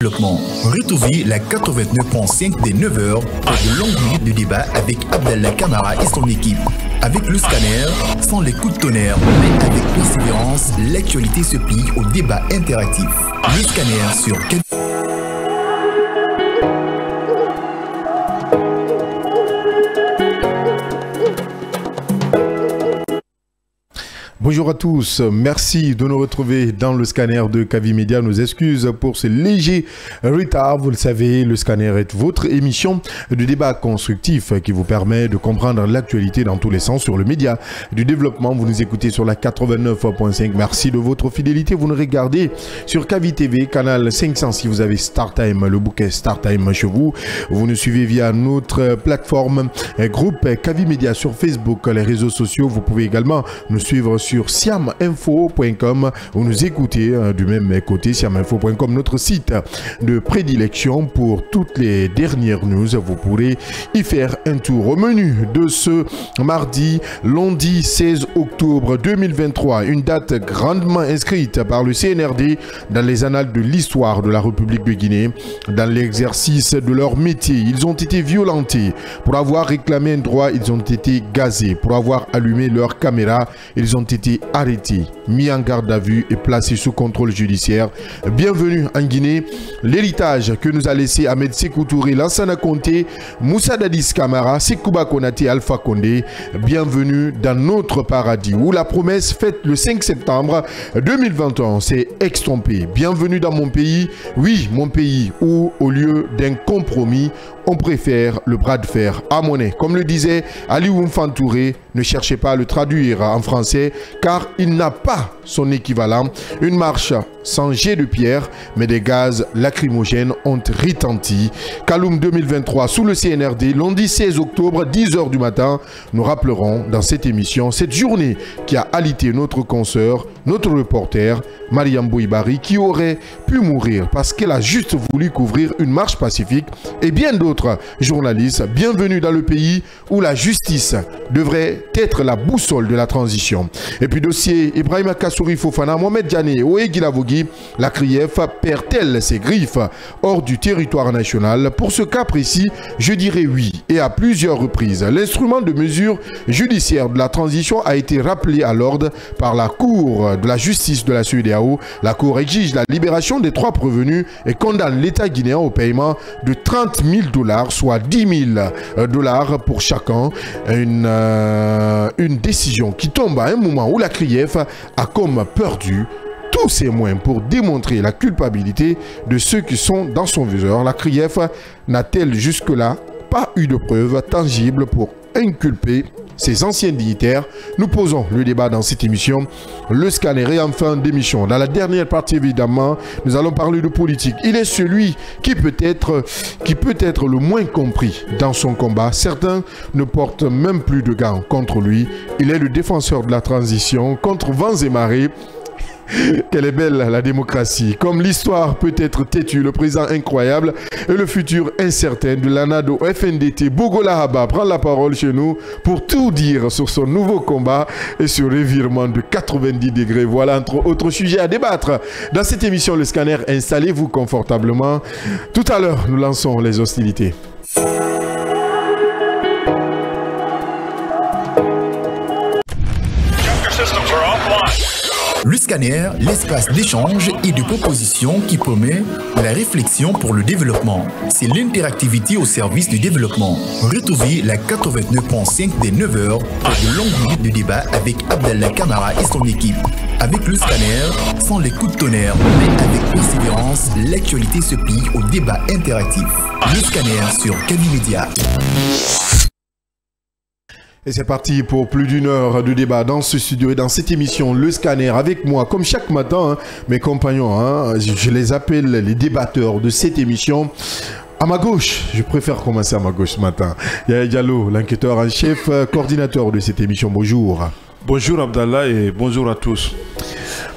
Retrouvez la 89.5 des 9h pour de longues minutes de débat avec Abdallah Camara et son équipe. Avec le scanner, sans les coups de tonnerre, mais avec persévérance, l'actualité se plie au débat interactif. Le scanner sur Bonjour à tous, merci de nous retrouver dans le scanner de Kavi Media. Nos excuses pour ce léger retard. Vous le savez, le scanner est votre émission de débat constructif qui vous permet de comprendre l'actualité dans tous les sens sur le média du développement. Vous nous écoutez sur la 89.5. Merci de votre fidélité. Vous nous regardez sur Kavi TV, canal 500 si vous avez StarTime, le bouquet StarTime chez vous. Vous nous suivez via notre plateforme groupe Kavi Media sur Facebook, les réseaux sociaux. Vous pouvez également nous suivre sur siaminfo.com ou nous écouter du même côté, siaminfo.com, notre site de prédilection pour toutes les dernières news. Vous pourrez y faire un tour. Au menu de ce mardi, lundi 16 octobre 2023, une date grandement inscrite par le CNRD dans les annales de l'histoire de la République de Guinée. Dans l'exercice de leur métier, ils ont été violentés. Pour avoir réclamé un droit, ils ont été gazés. Pour avoir allumé leur caméra, ils ont été arrêtés, mis en garde à vue et placés sous contrôle judiciaire. Bienvenue en Guinée. L'héritage que nous a laissé Ahmed Sékou Touré, Lansana Conté, Moussa Dadis Camara, Sekouba Konaté, Alpha Condé. Bienvenue dans notre paradis où la promesse faite le 5 septembre 2021 s'est extompée. Bienvenue dans mon pays, oui, mon pays où au lieu d'un compromis, on préfère le bras de fer à monnaie. Comme le disait Ali Oumfan Touré, ne cherchez pas à le traduire en français car il n'a pas son équivalent. Une marche sans jet de pierre, mais des gaz lacrymogènes ont retenti. Kaloum 2023 sous le CNRD, lundi 16 octobre, 10h du matin. Nous rappellerons dans cette émission cette journée qui a alité notre consoeur, notre reporter, Mariam Bouibari, qui aurait pu mourir parce qu'elle a juste voulu couvrir une marche pacifique, et bien d'autres journalistes. Bienvenue dans le pays où la justice devrait être la boussole de la transition. Et puis dossier Ibrahima Kassouri Fofana, Mohamed Diané, Oé Guilavogui, la CRIEF perd-elle ses griffes hors du territoire national? Pour ce cas précis, je dirais oui, et à plusieurs reprises. L'instrument de mesure judiciaire de la transition a été rappelé à l'ordre par la Cour de la justice de la CEDEAO. La Cour exige la libération des 3 prévenus et condamne l'État guinéen au paiement de 30 000 $, soit 10 000 $ pour chacun. Une décision qui tombe à un moment où la CRIEF a comme perdu tous ses moyens pour démontrer la culpabilité de ceux qui sont dans son viseur. La CRIEF n'a-t-elle jusque-là pas eu de preuves tangibles pour inculper ces anciens dignitaires? Nous posons le débat dans cette émission. Le scanner est en fin d'émission. Dans la dernière partie, évidemment, nous allons parler de politique. Il est celui qui peut être le moins compris dans son combat. Certains ne portent même plus de gants contre lui. Il est le défenseur de la transition contre vents et marées. Quelle est belle la démocratie. Comme l'histoire peut être têtue, le présent incroyable et le futur incertain de l'ANADO FNDT, Bogola Haba prend la parole chez nous pour tout dire sur son nouveau combat et sur le revirement de 90 degrés. Voilà entre autres sujets à débattre dans cette émission. Le scanner, installez-vous confortablement. Tout à l'heure, nous lançons les hostilités. Le scanner, l'espace d'échange et de propositions qui promet la réflexion pour le développement. C'est l'interactivité au service du développement. Retrouvez la 89.5 des 9h pour de longues minutes de débat avec Abdallah Camara et son équipe. Avec le scanner, sans les coups de tonnerre, mais avec persévérance, l'actualité se plie au débat interactif. Le scanner sur Kavi Media. Et c'est parti pour plus d'une heure de débat dans ce studio et dans cette émission Le Scanner. Avec moi, comme chaque matin, mes compagnons, je les appelle les débatteurs de cette émission. À ma gauche, je préfère commencer à ma gauche ce matin. Yaya Diallo, l'enquêteur en chef, coordinateur de cette émission. Bonjour. Bonjour Abdallah et bonjour à tous.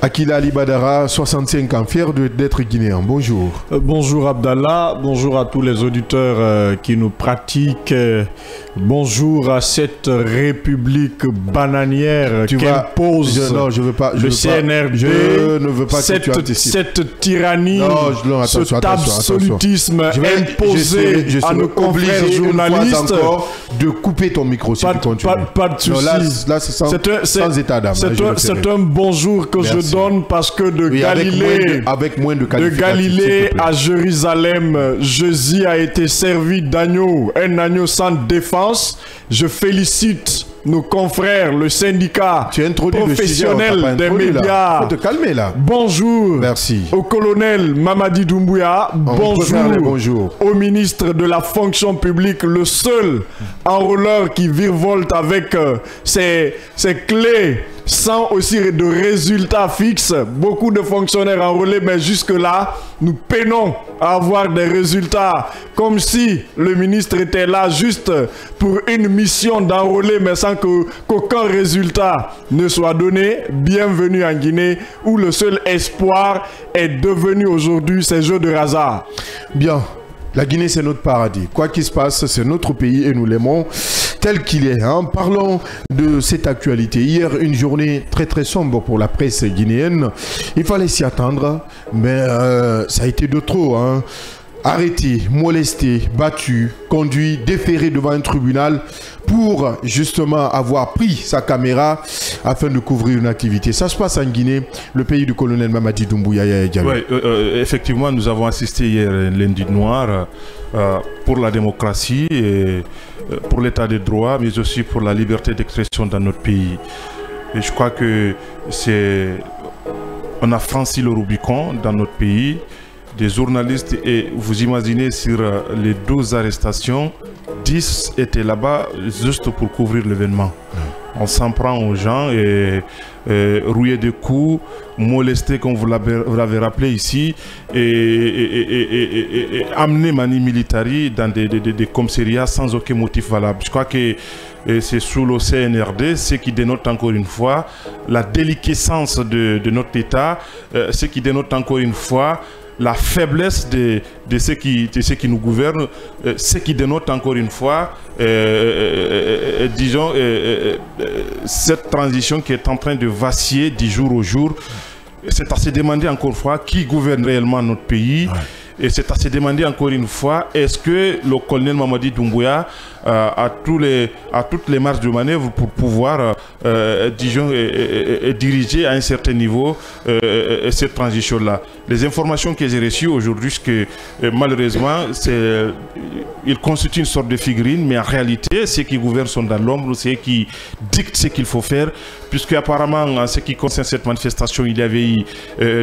Akila Ali Badara, 65 ans, fier d'être guinéen. Bonjour. Bonjour Abdallah, bonjour à tous les auditeurs qui nous pratiquent. Bonjour à cette république bananière qu'impose le CNRD. Je ne veux pas que tu anticipes. Cette tyrannie, cet absolutisme imposé à nos confrères journalistes. De couper ton micro si tu continues. Pas de souci. Là, c'est sans état d'âme. C'est un bonjour que je donne parce que de Galilée à Jérusalem, Jésus a été servi d'agneau, un agneau sans défense. Je félicite nos confrères, le syndicat professionnel des médias. Faut te calmer là. Bonjour. Merci. Au colonel Mamadi Doumbouya. Bonjour. Au ministre de la fonction publique, le seul enrôleur qui virevolte avec ses clés sans aussi de résultats fixes. Beaucoup de fonctionnaires enrôlés, mais jusque-là, nous peinons à avoir des résultats. Comme si le ministre était là juste pour une mission d'enrôler, mais sans qu'aucun résultat ne soit donné. Bienvenue en Guinée, où le seul espoir est devenu aujourd'hui ces jeux de hasard. Bien. La Guinée, c'est notre paradis. Quoi qu'il se passe, c'est notre pays et nous l'aimons tel qu'il est. Parlons de cette actualité. Hier, une journée très très sombre pour la presse guinéenne. Il fallait s'y attendre, mais ça a été de trop. Arrêté, molesté, battu, conduit, déféré devant un tribunal pour justement avoir pris sa caméra afin de couvrir une activité. Ça se passe en Guinée, le pays du colonel Mamadi Doumbouya. Oui, effectivement, nous avons assisté hier lundi noir pour la démocratie et pour l'état de droit, mais aussi pour la liberté d'expression dans notre pays. Et je crois que on a franchi le Rubicon dans notre pays. Des journalistes, et vous imaginez sur les 12 arrestations, 10 étaient là-bas juste pour couvrir l'événement. On s'en prend aux gens et rouiller de coups, molester comme vous l'avez rappelé ici, et amener Mani Militari dans des commissariats sans aucun motif valable. Je crois que c'est sous le CNRD, ce qui dénote encore une fois la déliquescence de notre État, ce qui dénote encore une fois la faiblesse de ceux qui nous gouvernent, ce qui dénote encore une fois, disons, cette transition qui est en train de vaciller du jour au jour. C'est à se demander encore une fois qui gouverne réellement notre pays. Ouais. Et c'est à se demander encore une fois, est-ce que le colonel Mamadi Doumbouya a toutes les marges de manœuvre pour pouvoir, disons, diriger à un certain niveau cette transition-là. Les informations que j'ai reçues aujourd'hui, c'est que malheureusement, il constitue une sorte de figurine, mais en réalité, ceux qui gouvernent sont dans l'ombre, ceux qui dictent ce qu'il faut faire, puisque apparemment, en ce qui concerne cette manifestation, il y avait eu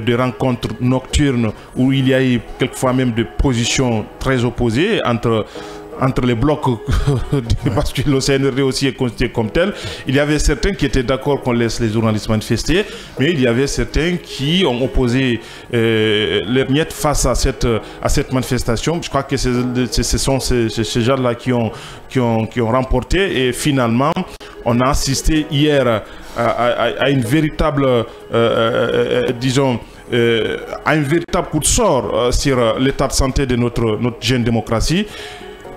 des rencontres nocturnes où il y a eu quelquefois même des positions très opposées entre les blocs, parce que le CNRD aussi est constitué comme tel. Il y avait certains qui étaient d'accord qu'on laisse les journalistes manifester, mais il y avait certains qui ont opposé leurs miettes face à cette manifestation. Je crois que ce sont ces gens-là qui ont remporté, et finalement, on a assisté hier à une véritable, disons, à un véritable coup de sort sur l'état de santé de notre jeune démocratie.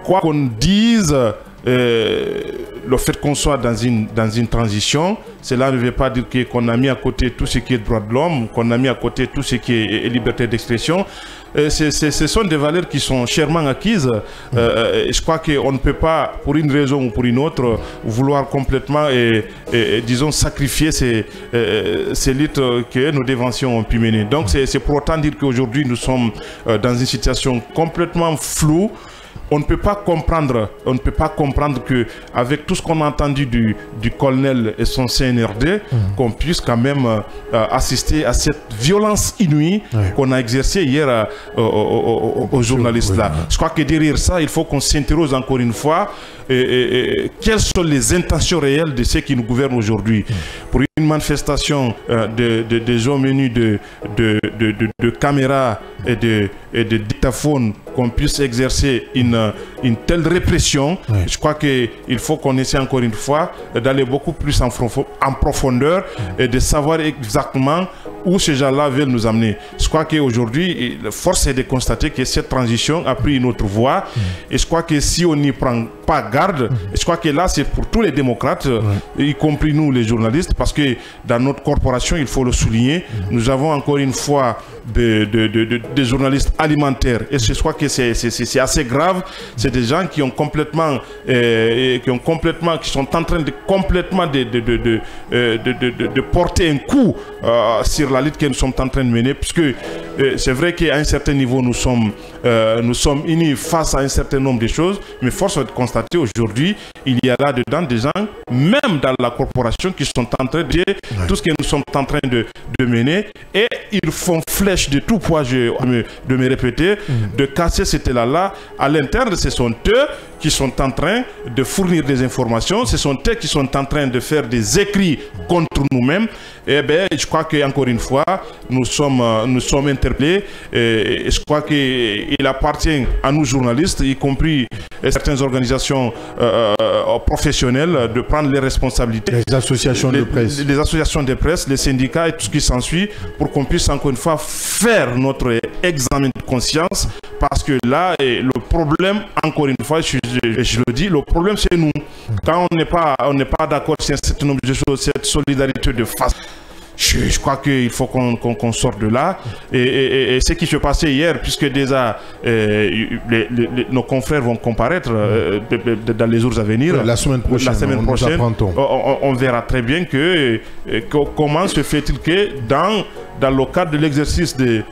Quoi qu'on dise, le fait qu'on soit dans une transition, cela ne veut pas dire qu'on a mis à côté tout ce qui est droit de l'homme, qu'on a mis à côté tout ce qui est liberté d'expression. Ce sont des valeurs qui sont chèrement acquises. Je crois qu'on ne peut pas, pour une raison ou pour une autre, vouloir complètement, disons, sacrifier ces luttes que nos déventions ont pu mener. Donc c'est pour autant dire qu'aujourd'hui nous sommes dans une situation complètement floue. On ne peut pas comprendre que, avec tout ce qu'on a entendu du colonel et son CNRD, qu'on puisse quand même assister à cette violence inouïe qu'on a exercée hier aux journalistes là. Je crois que derrière ça, il faut qu'on s'interroge encore une fois quelles sont les intentions réelles de ceux qui nous gouvernent aujourd'hui. Pour une manifestation de gens menus de caméras et de dictaphones, qu'on puisse exercer une telle répression, je crois qu'il faut qu'on essaie encore une fois d'aller beaucoup plus en profondeur et de savoir exactement où ces gens-là veulent nous amener. Je crois qu'aujourd'hui, force est de constater que cette transition a pris une autre voie. Et je crois que si on n'y prend pas garde, je crois que là, c'est pour tous les démocrates, y compris nous, les journalistes, parce que dans notre corporation, il faut le souligner, nous avons encore une fois des journalistes alimentaires. Et je crois que c'est assez grave. C'est des gens qui ont complètement, qui sont en train de complètement de porter un coup sur la lutte que nous sommes en train de mener, puisque c'est vrai qu'à un certain niveau nous sommes unis face à un certain nombre de choses, mais force est de constater aujourd'hui il y a là-dedans des gens, même dans la corporation, qui sont en train de dire tout ce que nous sommes en train de mener, et ils font flèche de tout poids, de me répéter, de casser cet élan-là. À l'interne, ce sont eux qui sont en train de fournir des informations, ce sont eux qui sont en train de faire des écrits contre nous-mêmes. Et bien, je crois qu'encore une fois, nous sommes interpellés. Et je crois qu'il appartient à nous journalistes, y compris certaines organisations professionnelles, de prendre les responsabilités. Les associations de presse. Les associations de presse, les syndicats et tout ce qui s'ensuit, pour qu'on puisse encore une fois faire notre examen de conscience. Parce que là, le problème, encore une fois, je le dis, le problème c'est nous. Quand on n'est pas d'accord sur un certain nombre de choses, cette solidarité de face, je crois qu'il faut qu'on sorte de là. Et ce qui se passait hier, puisque déjà nos confrères vont comparaître dans les jours à venir. La semaine prochaine, on verra très bien comment se fait-il que dans le cadre de l'exercice de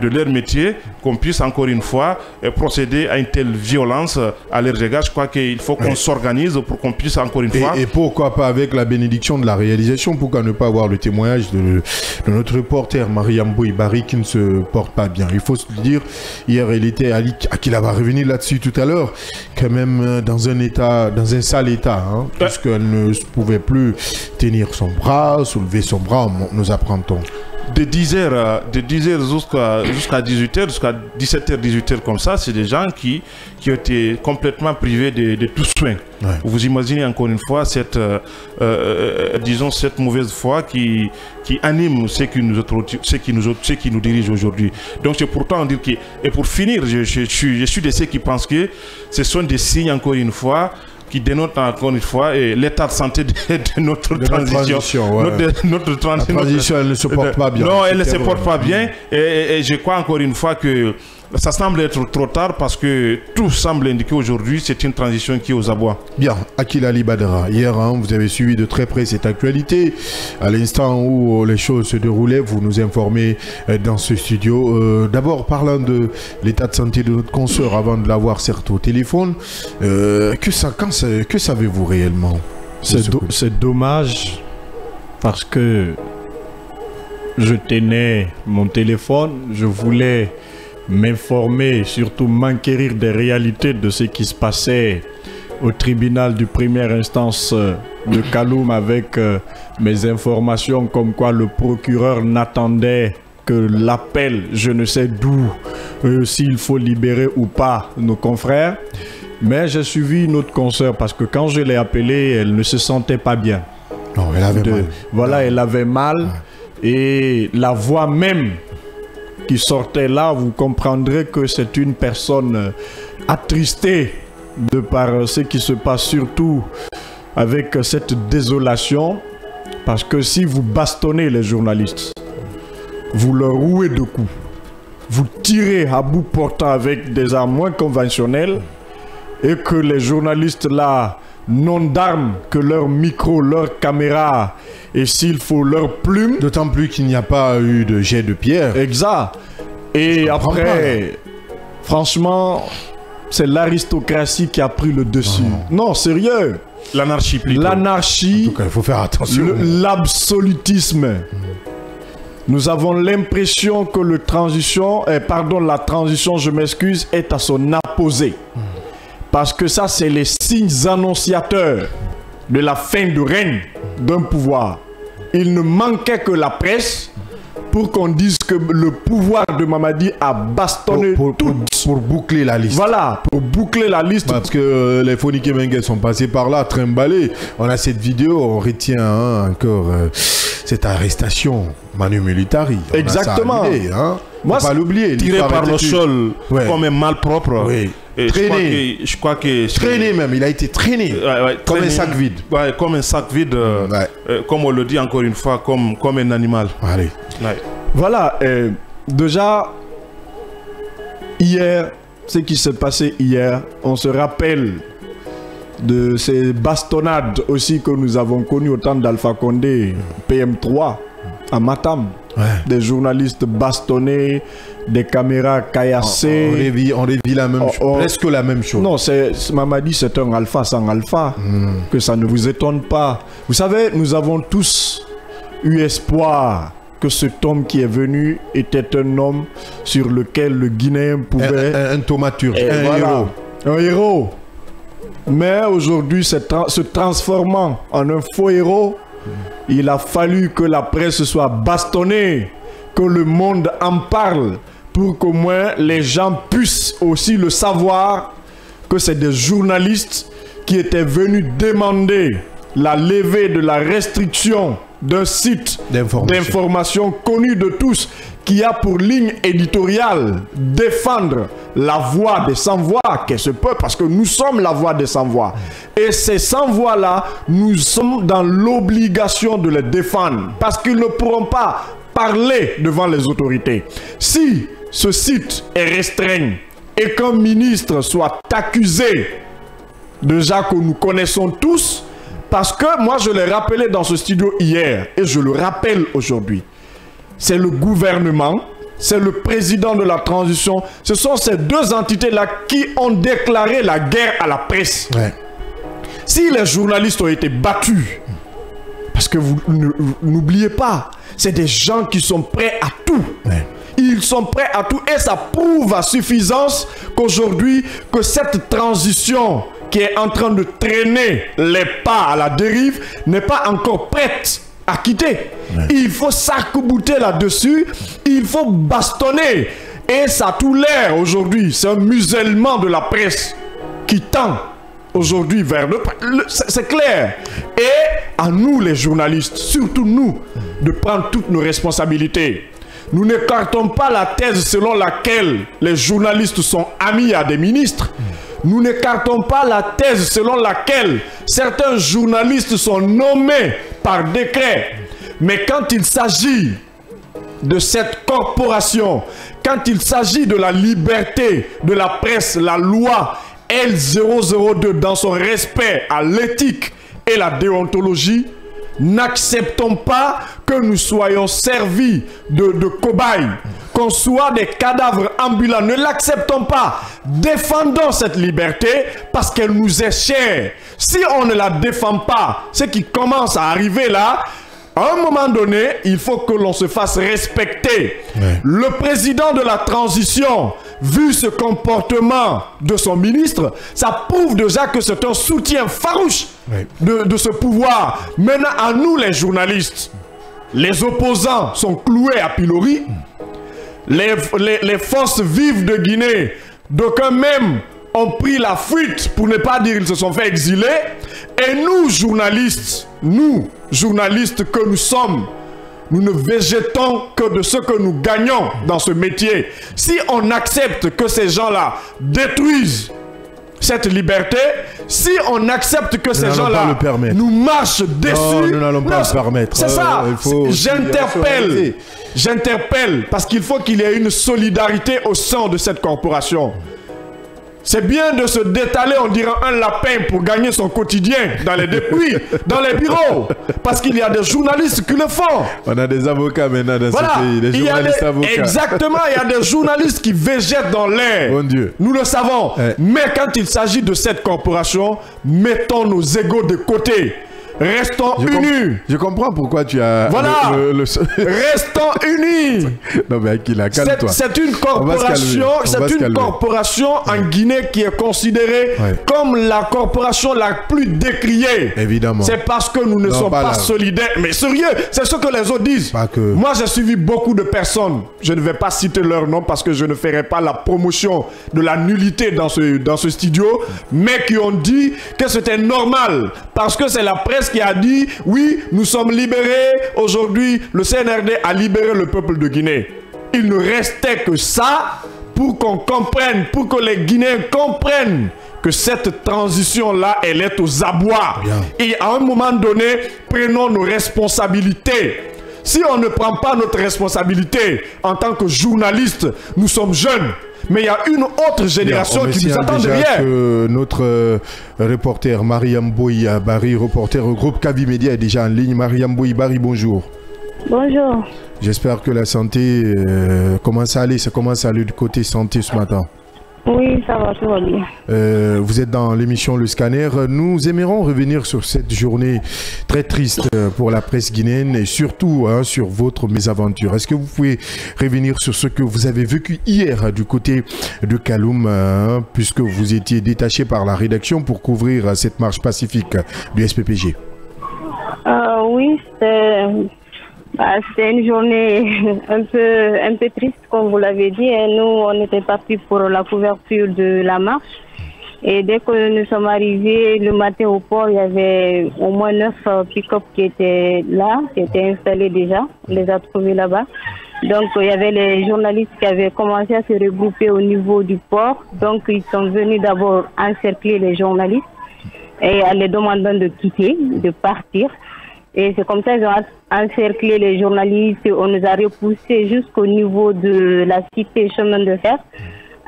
leur métier, qu'on puisse encore une fois procéder à une telle violence à leur égard. Je crois qu'il faut qu'on s'organise pour qu'on puisse encore une fois... Et pourquoi pas avec la bénédiction de la réalisation, pourquoi ne pas avoir le témoignage de notre reporter Mariam Bouibari qui ne se porte pas bien. Il faut se dire, hier elle était Akila va revenir là-dessus tout à l'heure, quand même dans un sale état, puisqu'elle ne pouvait plus tenir son bras, soulever son bras, nous apprend-on. De 10h jusqu'à 18h, jusqu'à 17h, 18h comme ça, c'est des gens qui ont été complètement privés de tout soin. Vous imaginez encore une fois cette mauvaise foi qui anime ceux qui nous dirigent aujourd'hui. Donc c'est pourtant dire que, et pour finir, je suis de ceux qui pensent que ce sont des signes encore une fois qui dénote encore une fois l'état de santé de notre transition. Notre transition, elle ne se porte pas bien. Non, elle ne se porte pas bien. Et je crois encore une fois que ça semble être trop tard parce que tout semble indiquer aujourd'hui c'est une transition qui est aux abois. Bien, Akila Ali Badara, hier vous avez suivi de très près cette actualité. À l'instant où les choses se déroulaient, vous nous informez dans ce studio. D'abord, parlant de l'état de santé de notre consoeur avant de l'avoir certes au téléphone, que savez-vous réellement? C'est dommage parce que je tenais mon téléphone, je voulais m'informer, surtout m'enquérir des réalités de ce qui se passait au tribunal de première instance de Kaloum avec mes informations comme quoi le procureur n'attendait que l'appel, je ne sais d'où, s'il faut libérer ou pas nos confrères. Mais j'ai suivi notre consoeur parce que quand je l'ai appelée, elle ne se sentait pas bien. Non, elle avait mal. Voilà, elle avait mal. Et la voix même qui sortait là, vous comprendrez que c'est une personne attristée de par ce qui se passe, surtout avec cette désolation. Parce que si vous bastonnez les journalistes, vous leur rouez de coups, vous tirez à bout portant avec des armes moins conventionnelles, et que les journalistes là n'ont d'armes que leur micro, leur caméra et s'il faut leur plume. D'autant plus qu'il n'y a pas eu de jet de pierre. Exact. Et après, franchement, c'est l'aristocratie qui a pris le dessus. Non, sérieux. L'anarchie plutôt. L'anarchie. En tout cas, il faut faire attention. L'absolutisme. Nous avons l'impression que la transition, je m'excuse, est à son apogée. Parce que ça, c'est les signes annonciateurs de la fin de règne d'un pouvoir. Il ne manquait que la presse pour qu'on dise que le pouvoir de Mamadi a bastonné pour boucler la liste. Voilà, pour boucler la liste. Parce que les Fonike Mengue sont passés par là, trimballés. On a cette vidéo, on retient encore cette arrestation Manu Militari. Exactement. Moi, pas l'oublier. Tiré par le sol comme un malpropre. Oui. Et traîné. Je crois que traîné même, il a été traîné. Comme un sac vide. Comme un sac vide, comme on le dit encore une fois, comme un animal. Allez. Voilà, déjà, hier, ce qui s'est passé hier, on se rappelle de ces bastonnades aussi que nous avons connues au temps d'Alpha Condé, PM3, à Matam. Des journalistes bastonnés, des caméras caillassées. On revit la même chose, presque la même chose. Non, Mamadi, c'est un alpha sans alpha. Que ça ne vous étonne pas. Vous savez, nous avons tous eu espoir que cet homme qui est venu était un homme sur lequel le Guinéen pouvait... Un thaumaturge, héros. Un héros. Mais aujourd'hui, se transformant en un faux héros, il a fallu que la presse soit bastonnée, que le monde en parle, pour qu'au moins les gens puissent aussi le savoir, que c'est des journalistes qui étaient venus demander la levée de la restriction d'un site d'information connu de tous, qui a pour ligne éditoriale défendre la voix des sans-voix, qu'est-ce que parce que nous sommes la voix des sans-voix. Et ces sans-voix-là, nous sommes dans l'obligation de les défendre, parce qu'ils ne pourront pas parler devant les autorités. Si ce site est restreint et qu'un ministre soit accusé, déjà que nous connaissons tous, parce que moi je l'ai rappelé dans ce studio hier, et je le rappelle aujourd'hui, c'est le gouvernement, c'est le président de la transition, ce sont ces deux entités-là qui ont déclaré la guerre à la presse. Si les journalistes ont été battus, parce que vous n'oubliez pas, c'est des gens qui sont prêts à tout. Ils sont prêts à tout, et ça prouve à suffisance qu'aujourd'hui, que cette transition qui est en train de traîner les pas à la dérive n'est pas encore prête à quitter. Il faut s'arc-bouter là-dessus, il faut bastonner, et ça a tout l'air aujourd'hui, c'est un musellement de la presse qui tend aujourd'hui vers c'est clair. Et à nous les journalistes, surtout nous, de prendre toutes nos responsabilités. Nous n'écartons pas la thèse selon laquelle les journalistes sont amis à des ministres. Nous n'écartons pas la thèse selon laquelle certains journalistes sont nommés par décret. Mais quand il s'agit de cette corporation, quand il s'agit de la liberté de la presse, la loi L002 dans son respect à l'éthique et la déontologie, n'acceptons pas que nous soyons servis de cobayes, qu'on soit des cadavres ambulants. Ne l'acceptons pas. Défendons cette liberté parce qu'elle nous est chère. Si on ne la défend pas, ce qui commence à arriver là, à un moment donné, il faut que l'on se fasse respecter. Le président de la transition, vu ce comportement de son ministre, ça prouve déjà que c'est un soutien farouche de ce pouvoir. Maintenant, à nous les journalistes, les opposants sont cloués à pilori. Les forces vives de Guinée, d'aucuns même ont pris la fuite, pour ne pas dire ils se sont fait exiler. Et nous, journalistes que nous sommes, nous ne végétons que de ce que nous gagnons dans ce métier. Si on accepte que ces gens-là détruisent cette liberté, si on accepte que ces gens-là nous marchent dessus, nous n'allons pas le permettre. C'est ça. J'interpelle parce qu'il faut qu'il y ait une solidarité au sein de cette corporation. C'est bien de se détaler, on dirait un lapin pour gagner son quotidien dans les dépouilles, dans les bureaux. Parce qu'il y a des journalistes qui le font. On a des avocats maintenant dans ce pays, des journalistes avocats. Exactement, il y a des journalistes qui végètent dans l'air. Bon Dieu. Nous le savons. Mais quand il s'agit de cette corporation, mettons nos égos de côté. Restons unis. Je comprends pourquoi tu as... Voilà. Restons unis. Non mais Akila, calme-toi. C'est une corporation en Guinée qui est considérée comme la corporation la plus décriée. Évidemment. C'est parce que nous ne sommes pas solidaires. Mais sérieux, c'est ce que les autres disent. Moi, j'ai suivi beaucoup de personnes. Je ne vais pas citer leur nom parce que je ne ferai pas la promotion de la nullité dans ce studio, mais qui ont dit que c'était normal parce que c'est la presse qui a dit oui, nous sommes libérés. Aujourd'hui, le CNRD a libéré le peuple de Guinée. Il ne restait que ça pour qu'on comprenne, pour que les Guinéens comprennent que cette transition-là, elle est aux abois. Et à un moment donné, prenons nos responsabilités. Si on ne prend pas notre responsabilité en tant que journaliste, nous sommes jeunes. Mais il y a une autre génération qui nous attend derrière. Notre reporter Mariam Boy Barry, reporter au groupe Kavi Média, est déjà en ligne. Mariam Boy Barry, bonjour. Bonjour. J'espère que la santé commence à aller. Ça commence à aller du côté santé ce matin. Oui, ça va, tout va bien. Vous êtes dans l'émission Le Scanner. Nous aimerions revenir sur cette journée très triste pour la presse guinéenne et surtout sur votre mésaventure. Est-ce que vous pouvez revenir sur ce que vous avez vécu hier du côté de Kaloum, puisque vous étiez détaché par la rédaction pour couvrir cette marche pacifique du SPPG? Oui, c'était une journée un peu triste, comme vous l'avez dit. Et nous, on était partis pour la couverture de la marche. Et dès que nous sommes arrivés le matin au port, il y avait au moins 9 pick-up qui étaient là, qui étaient installés déjà. On les a trouvés là-bas. Donc, il y avait les journalistes qui avaient commencé à se regrouper au niveau du port. Donc, ils sont venus d'abord encercler les journalistes et en les demandant de quitter, de partir. Et c'est comme ça qu'ils ont encerclé les journalistes. On nous a repoussés jusqu'au niveau de la cité chemin de fer.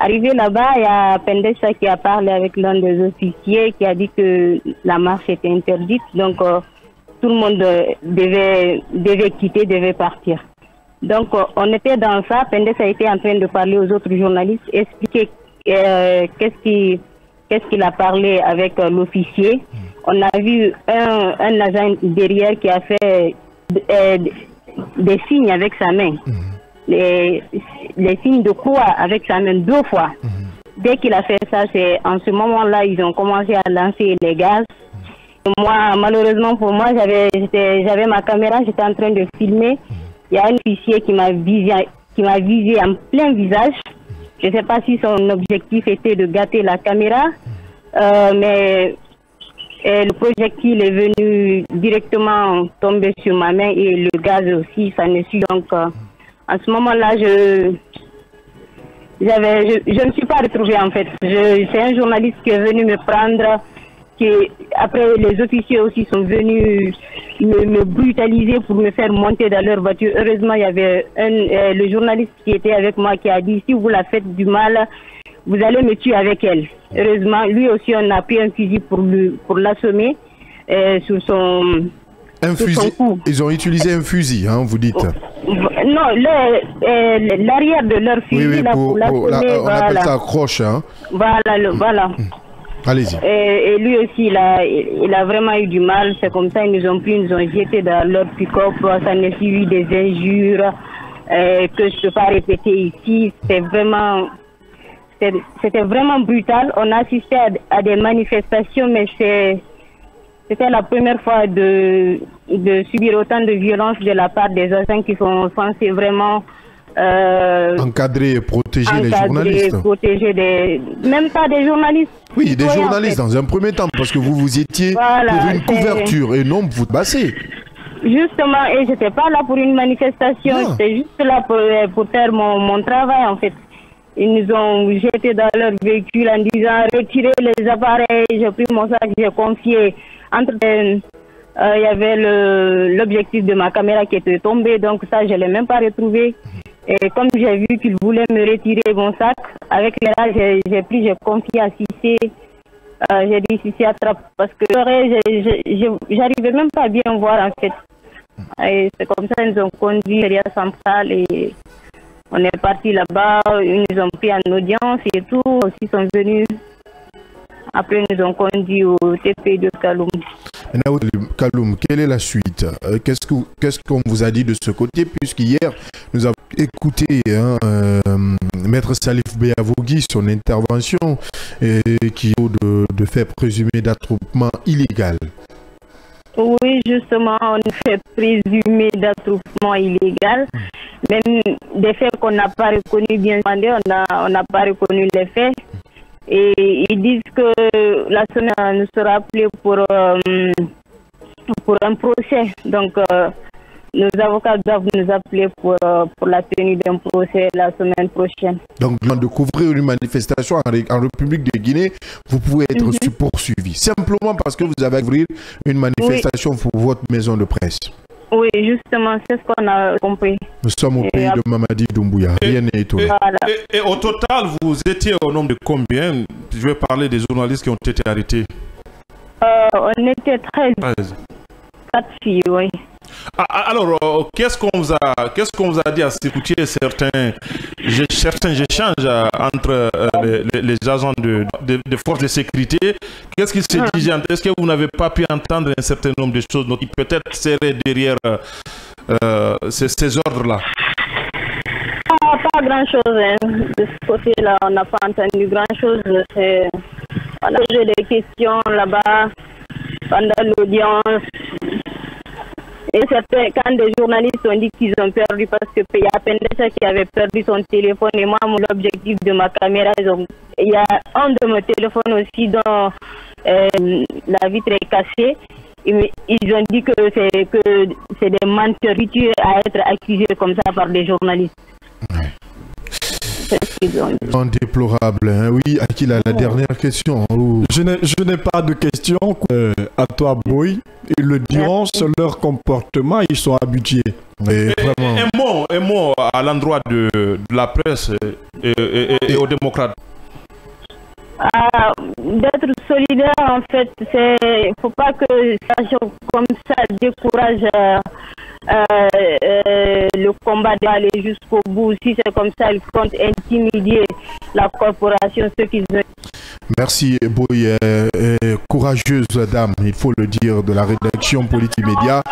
Arrivé là-bas, il y a Pendessa qui a parlé avec l'un des officiers qui a dit que la marche était interdite. Donc, tout le monde devait quitter, devait partir. Donc, on était dans ça. Pendessa était en train de parler aux autres journalistes, expliquer qu'est-ce qu'il a parlé avec l'officier. On a vu un agent derrière qui a fait des signes avec sa main. Les signes de croix avec sa main 2 fois. Dès qu'il a fait ça, c'est en ce moment-là, ils ont commencé à lancer les gaz. Moi, malheureusement pour moi, j'avais ma caméra, j'étais en train de filmer. Il y a un officier qui m'a visé en plein visage. Je ne sais pas si son objectif était de gâter la caméra, mais le projectile est venu directement tomber sur ma main et le gaz aussi, ça ne suit. Donc, en ce moment-là, je ne me suis pas retrouvée en fait. C'est un journaliste qui est venu me prendre. Après, les officiers aussi sont venus me brutaliser pour me faire monter dans leur voiture. Heureusement, il y avait le journaliste qui était avec moi qui a dit si vous la faites du mal, vous allez me tuer avec elle. Heureusement, lui aussi, on a pris un fusil pour l'assommer sur son... Un fusil. Ils ont utilisé un fusil, hein, vous dites. Non, l'arrière de leur fusil, oui, là, pour l'assommer. On appelle ça croche, hein. Voilà. Allez-y. Et lui aussi, il a vraiment eu du mal. C'est comme ça, ils nous ont pris, ils nous ont jetés dans leur pick-up. Ça n'a suivi des injures que je ne peux pas répéter ici. C'était vraiment brutal. On a assisté à des manifestations, mais c'était la première fois de subir autant de violence de la part des agents qui sont censés vraiment encadrer et protéger les journalistes. Même pas des journalistes. Oui, des journalistes en fait. Dans un premier temps, parce que vous étiez pour une couverture et non vous bassez. Justement, et j'étais pas là pour une manifestation, j'étais juste là pour faire mon travail en fait. Ils nous ont jetés dans leur véhicule en disant retirez les appareils. J'ai pris mon sac, j'ai confié. Il y avait l'objectif de ma caméra qui était tombé, donc ça je ne l'ai même pas retrouvé. Et comme j'ai vu qu'ils voulaient me retirer mon sac, avec les là j'ai confié à Cissé. J'ai dit Cissé attrape parce que j'arrivais même pas à bien voir en fait. Et c'est comme ça qu'ils nous ont conduit à la centrale et on est parti là-bas, ils nous ont pris en audience et tout, aussi sont venus. Après, ils nous ont conduit au TP de Kaloum. Kaloum, quelle est la suite? Qu'est-ce qu'on vous a dit de ce côté, puisqu'hier, nous avons écouté Maître Salif Beyavogui, son intervention, qui est de fait présumé d'attroupement illégal. Oui, justement, on fait présumer d'attroupement illégal. Même des faits qu'on n'a pas reconnus, bien demandé, on n'a pas reconnu les faits. Et ils disent que la semaine nous sera appelée pour un procès. Donc, nos avocats doivent nous appeler pour la tenue d'un procès la semaine prochaine. Donc, de couvrir une manifestation en République de Guinée, vous pouvez être poursuivi. Simplement parce que vous avez ouvert une manifestation pour votre maison de presse. Oui, justement, c'est ce qu'on a compris. Nous sommes au pays de Mamadi Doumbouya. Rien n'est étonnant. Et au total, vous étiez au nombre de combien? Je vais parler des journalistes qui ont été arrêtés. On était 13. 4 filles, oui. Alors, qu'est-ce qu'on vous a dit à s'écouter certains échanges entre les agents de forces de sécurité? Qu'est-ce qu'ils se disaient? Est-ce que vous n'avez pas pu entendre un certain nombre de choses qui peut-être seraient derrière ces ordres-là? Pas grand-chose. De ce côté-là, on n'a pas entendu grand-chose. On a posé des questions là-bas pendant l'audience. Et quand des journalistes ont dit qu'ils ont perdu, parce que il y a Pendessa qui avait perdu son téléphone et moi, l'objectif de ma caméra, il y a un de mes téléphones aussi dont la vitre est cassée. Ils ont dit que c'est des menteurs habitués à être accusés comme ça par des journalistes. Déplorable, hein? Oui, Akila, la dernière question. Je n'ai pas de question à toi, Boy. Ils le diront, c'est leur comportement, ils sont habitués. Un mot à l'endroit de la presse et aux démocrates. D'être solidaire, en fait, il ne faut pas que ça comme ça décourage le combat d'aller jusqu'au bout. Si c'est comme ça, ils comptent intimider la corporation, ceux qui ont... Merci, Boy, courageuse dame, il faut le dire, de la rédaction Politimédia.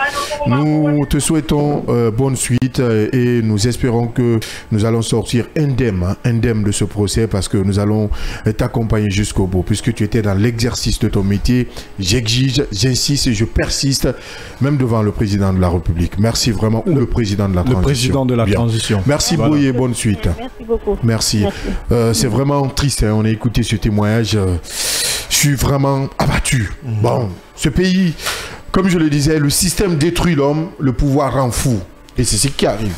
Nous te souhaitons bonne suite et nous espérons que nous allons sortir indemne de ce procès, parce que nous allons t'accompagner jusqu'au bout, puisque tu étais dans l'exercice de ton métier. J'exige, j'insiste et je persiste, même devant le président de la République. Merci vraiment, ou le président de la transition. Le président de la transition. Merci, voilà. Boy, et bonne suite. Merci beaucoup. Merci. C'est vraiment triste, hein, on a écouté ce témoignage. Je suis vraiment abattu. Bon, ce pays, comme je le disais, le système détruit l'homme, le pouvoir rend fou. Et c'est ce qui arrive.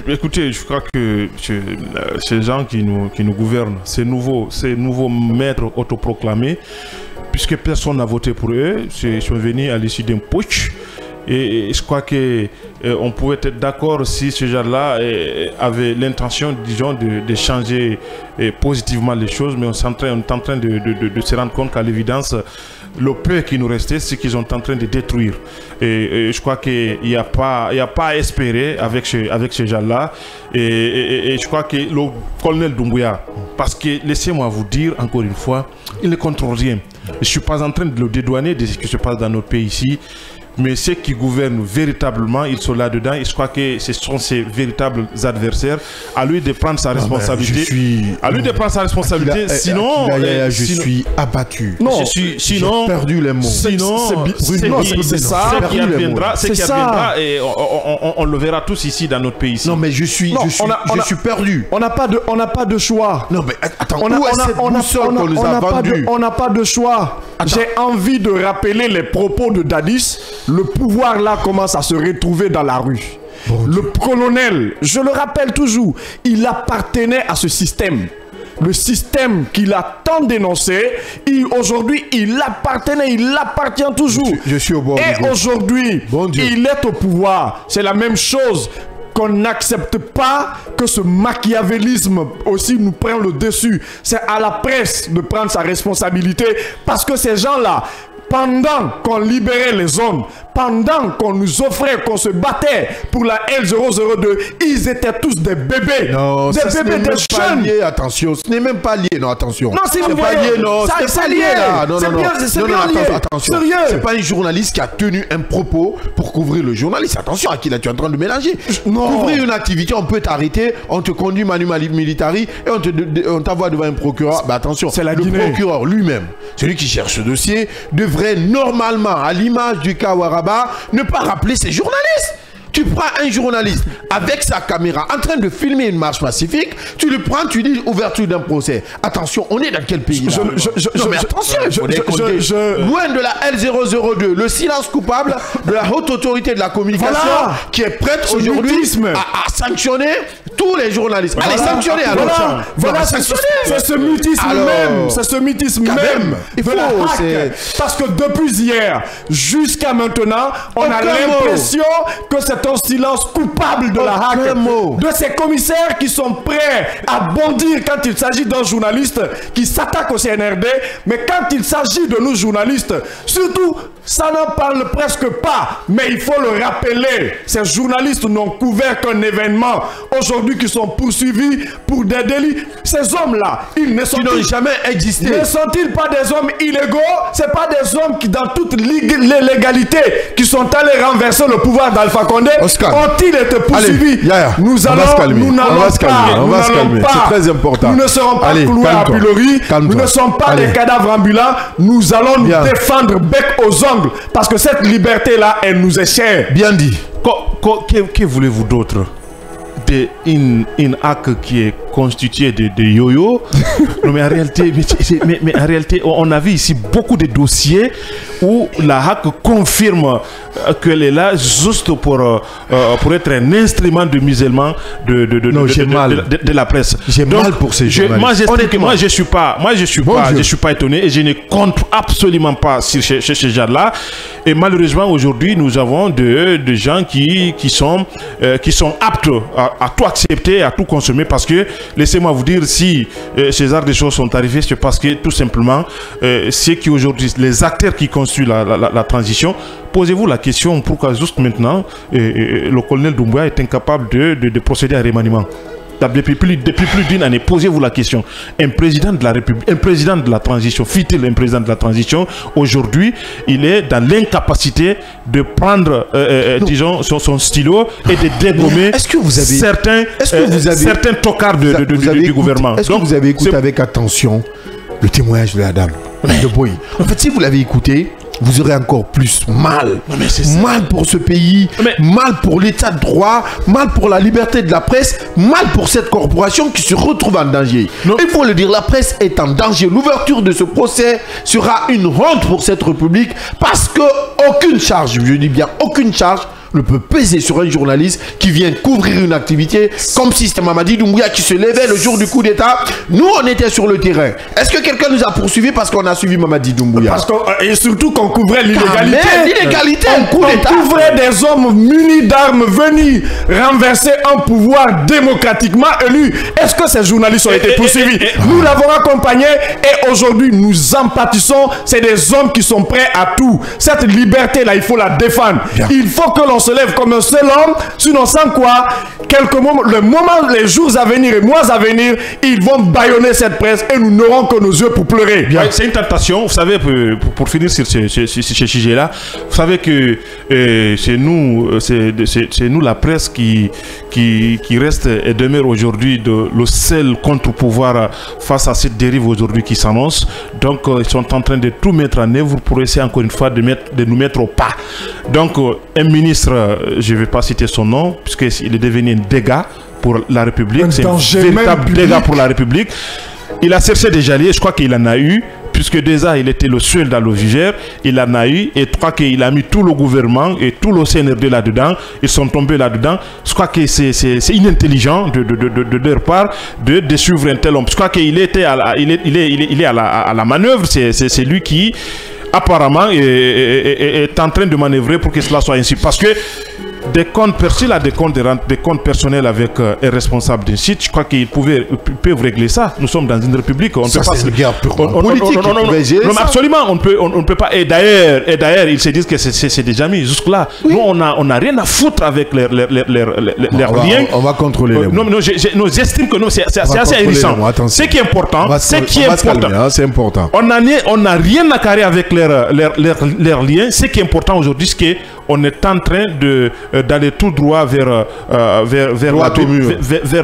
Écoutez, je crois que ces gens qui nous gouvernent, ces nouveaux maîtres autoproclamés, puisque personne n'a voté pour eux, ils sont venus à l'issue d'un putsch. Et je crois qu'on pouvait être d'accord si ce genre-là avait l'intention, disons, de changer positivement les choses, mais on est en train de se rendre compte qu'à l'évidence, le peu qui nous restait, c'est qu'ils sont en train de détruire. Et je crois qu'il n'y a pas à espérer avec ce genre-là. Et je crois que le colonel Doumbouya, parce que laissez-moi vous dire encore une fois, il ne contrôle rien. Je ne suis pas en train de le dédouaner de ce qui se passe dans notre pays ici. Mais ceux qui gouvernent véritablement, ils sont là-dedans. Et je crois que ce sont ses véritables adversaires. À lui de prendre sa responsabilité. À lui de prendre sa responsabilité. Sinon, je suis abattu. Non, sinon, j'ai perdu les mots. Sinon, c'est ça qui adviendra. C'est qui adviendra. Et on le verra tous ici dans notre pays. Ici. Non, mais je suis perdu. On n'a pas de choix. Non, mais attends, où est cette boussole qu'on nous a vendue? On n'a pas de choix. J'ai envie de rappeler les propos de Dadis. Le pouvoir là commence à se retrouver dans la rue. Le colonel, je le rappelle toujours, il appartenait à ce système. Le système qu'il a tant dénoncé, aujourd'hui il appartenait, il appartient toujours. Je suis au bord. Et aujourd'hui, il est au pouvoir. C'est la même chose. Qu'on n'accepte pas que ce machiavélisme aussi nous prenne le dessus. C'est à la presse de prendre sa responsabilité, parce que ces gens-là, pendant qu'on libérait les zones, pendant qu'on nous offrait, qu'on se battait pour la L002, ils étaient tous des bébés. Non, des bébés, des jeunes. Lié, attention, ce n'est même pas lié, non, attention. Non, si vous voyez, pas lié, non, c'est lié. Là. Non, non, C'est bien lié. Attention, sérieux. C'est pas un journaliste qui a tenu un propos pour couvrir le journaliste. Attention, à qui là tu es en train de mélanger. Non. Couvrir une activité, on peut t'arrêter, on te conduit manu militari et on t'envoie devant un procureur. Bah attention, c'est la le Guinée. Procureur lui-même, celui qui cherche ce dossier, devrait normalement, à l'image du cas Waraba, ne pas rappeler ses journalistes. Tu prends un journaliste avec sa caméra en train de filmer une marche pacifique, tu le prends, tu dis ouverture d'un procès. Attention, on est dans quel pays là? Non mais attention, loin de la L002, le silence coupable de la haute autorité de la communication qui est prête aujourd'hui à sanctionner tous les journalistes. Allez, sanctionner alors. Voilà, c'est ce mutisme même. C'est ce mutisme même. Il faut, parce que depuis hier jusqu'à maintenant, on a l'impression que c'est un silence coupable de la hack. De ces commissaires qui sont prêts à bondir quand il s'agit d'un journaliste qui s'attaque au CNRD, mais quand il s'agit de nous journalistes, surtout, ça n'en parle presque pas. Mais il faut le rappeler, ces journalistes n'ont couvert qu'un événement aujourd'hui qui sont poursuivis pour des délits. Ces hommes-là, ils ne sont jamais existé. Ne sont-ils pas des hommes illégaux? C'est pas des hommes qui, dans toute l'illégalité, qui sont allés renverser le pouvoir d'Alpha Condé, ont-ils été poursuivis? Nous allons, nous n'allons pas, c'est très important. Nous ne serons pas cloués à pilori, nous ne sommes pas des cadavres ambulants, nous allons nous défendre bec aux ongles, parce que cette liberté-là, elle nous est chère. Bien dit. Que voulez-vous d'autre? Une hack qui est constituée de yo-yo. Non, mais en réalité, on a vu ici beaucoup de dossiers où la hack confirme qu'elle est là juste pour être un instrument de musellement de la presse. J'ai mal pour ces journalistes. Moi, je suis pas étonné et je ne compte absolument pas sur ces gens-là. Et malheureusement, aujourd'hui, nous avons des gens qui sont aptes à tout accepter, à tout consommer, parce que, laissez-moi vous dire, si ces arts des choses sont arrivés, c'est parce que, tout simplement, c'est qu'aujourd'hui, les acteurs qui construisent la transition, posez-vous la question, pourquoi juste maintenant, le colonel Doumbouya est incapable de procéder à un remaniement. Depuis plus d'une année, posez-vous la question. Un président de la République, un président de la transition, fut-il un président de la transition, aujourd'hui, il est dans l'incapacité de prendre, disons, son stylo et de dégommer certains tocards du gouvernement. Est-ce que vous avez écouté avec attention le témoignage de la dame de Boy? En fait, si vous l'avez écouté, vous aurez encore plus mal. Mal pour ce pays, mal pour l'état de droit, mal pour la liberté de la presse, mal pour cette corporation qui se retrouve en danger. Il faut le dire, la presse est en danger. L'ouverture de ce procès sera une honte pour cette République parce que aucune charge, je dis bien aucune charge, ne peut peser sur un journaliste qui vient couvrir une activité comme si c'était Mamadi Doumbouya qui se levait le jour du coup d'État. Nous, on était sur le terrain. Est-ce que quelqu'un nous a poursuivis parce qu'on a suivi Mamadi Doumbouya? Et surtout qu'on couvrait l'illégalité. L'illégalité, on couvrait des hommes munis d'armes venus renverser un pouvoir démocratiquement élu. Est-ce que ces journalistes ont été poursuivis? Nous l'avons accompagné et aujourd'hui, nous empâtissons. C'est des hommes qui sont prêts à tout. Cette liberté-là, il faut la défendre. Il faut que l'on se lève comme un seul homme, sinon sans quoi, les jours à venir et mois à venir, ils vont bâillonner cette presse et nous n'aurons que nos yeux pour pleurer. C'est une tentation, vous savez, pour finir sur ce sujet-là, vous savez que c'est nous la presse qui reste et demeure aujourd'hui le seul contre-pouvoir face à cette dérive aujourd'hui qui s'annonce. Donc ils sont en train de tout mettre en œuvre pour essayer encore une fois de nous mettre au pas. Donc un ministre, je ne vais pas citer son nom, puisqu'il est devenu un dégât pour la République. C'est un véritable dégât pour la République. Il a cherché des alliés, je crois qu'il en a eu, puisque déjà il était le seul dans le viveur, il en a eu, et je crois qu'il a mis tout le gouvernement et tout le CNRD là-dedans, ils sont tombés là-dedans. Je crois que c'est inintelligent de leur part de suivre un tel homme. Je crois qu'il est à la manœuvre, c'est lui qui apparemment est en train de manœuvrer pour que cela soit ainsi. Parce que des comptes des comptes personnels avec un responsable d'un site, je crois qu'ils peuvent régler ça. Nous sommes dans une république, on ne peut pas. C'est une guerre purement politique. Non, mais absolument, on ne peut pas. Et d'ailleurs, ils se disent que c'est déjà mis jusque là. Oui. Nous, on n'a rien à foutre avec leurs liens. On va contrôler les mots. Non, j'estime que c'est assez ahérissant. Ce qui est important, c'est important. On n'a rien à carrer avec leurs liens. Ce qui est important aujourd'hui, c'est qu'on est en train d'aller tout droit vers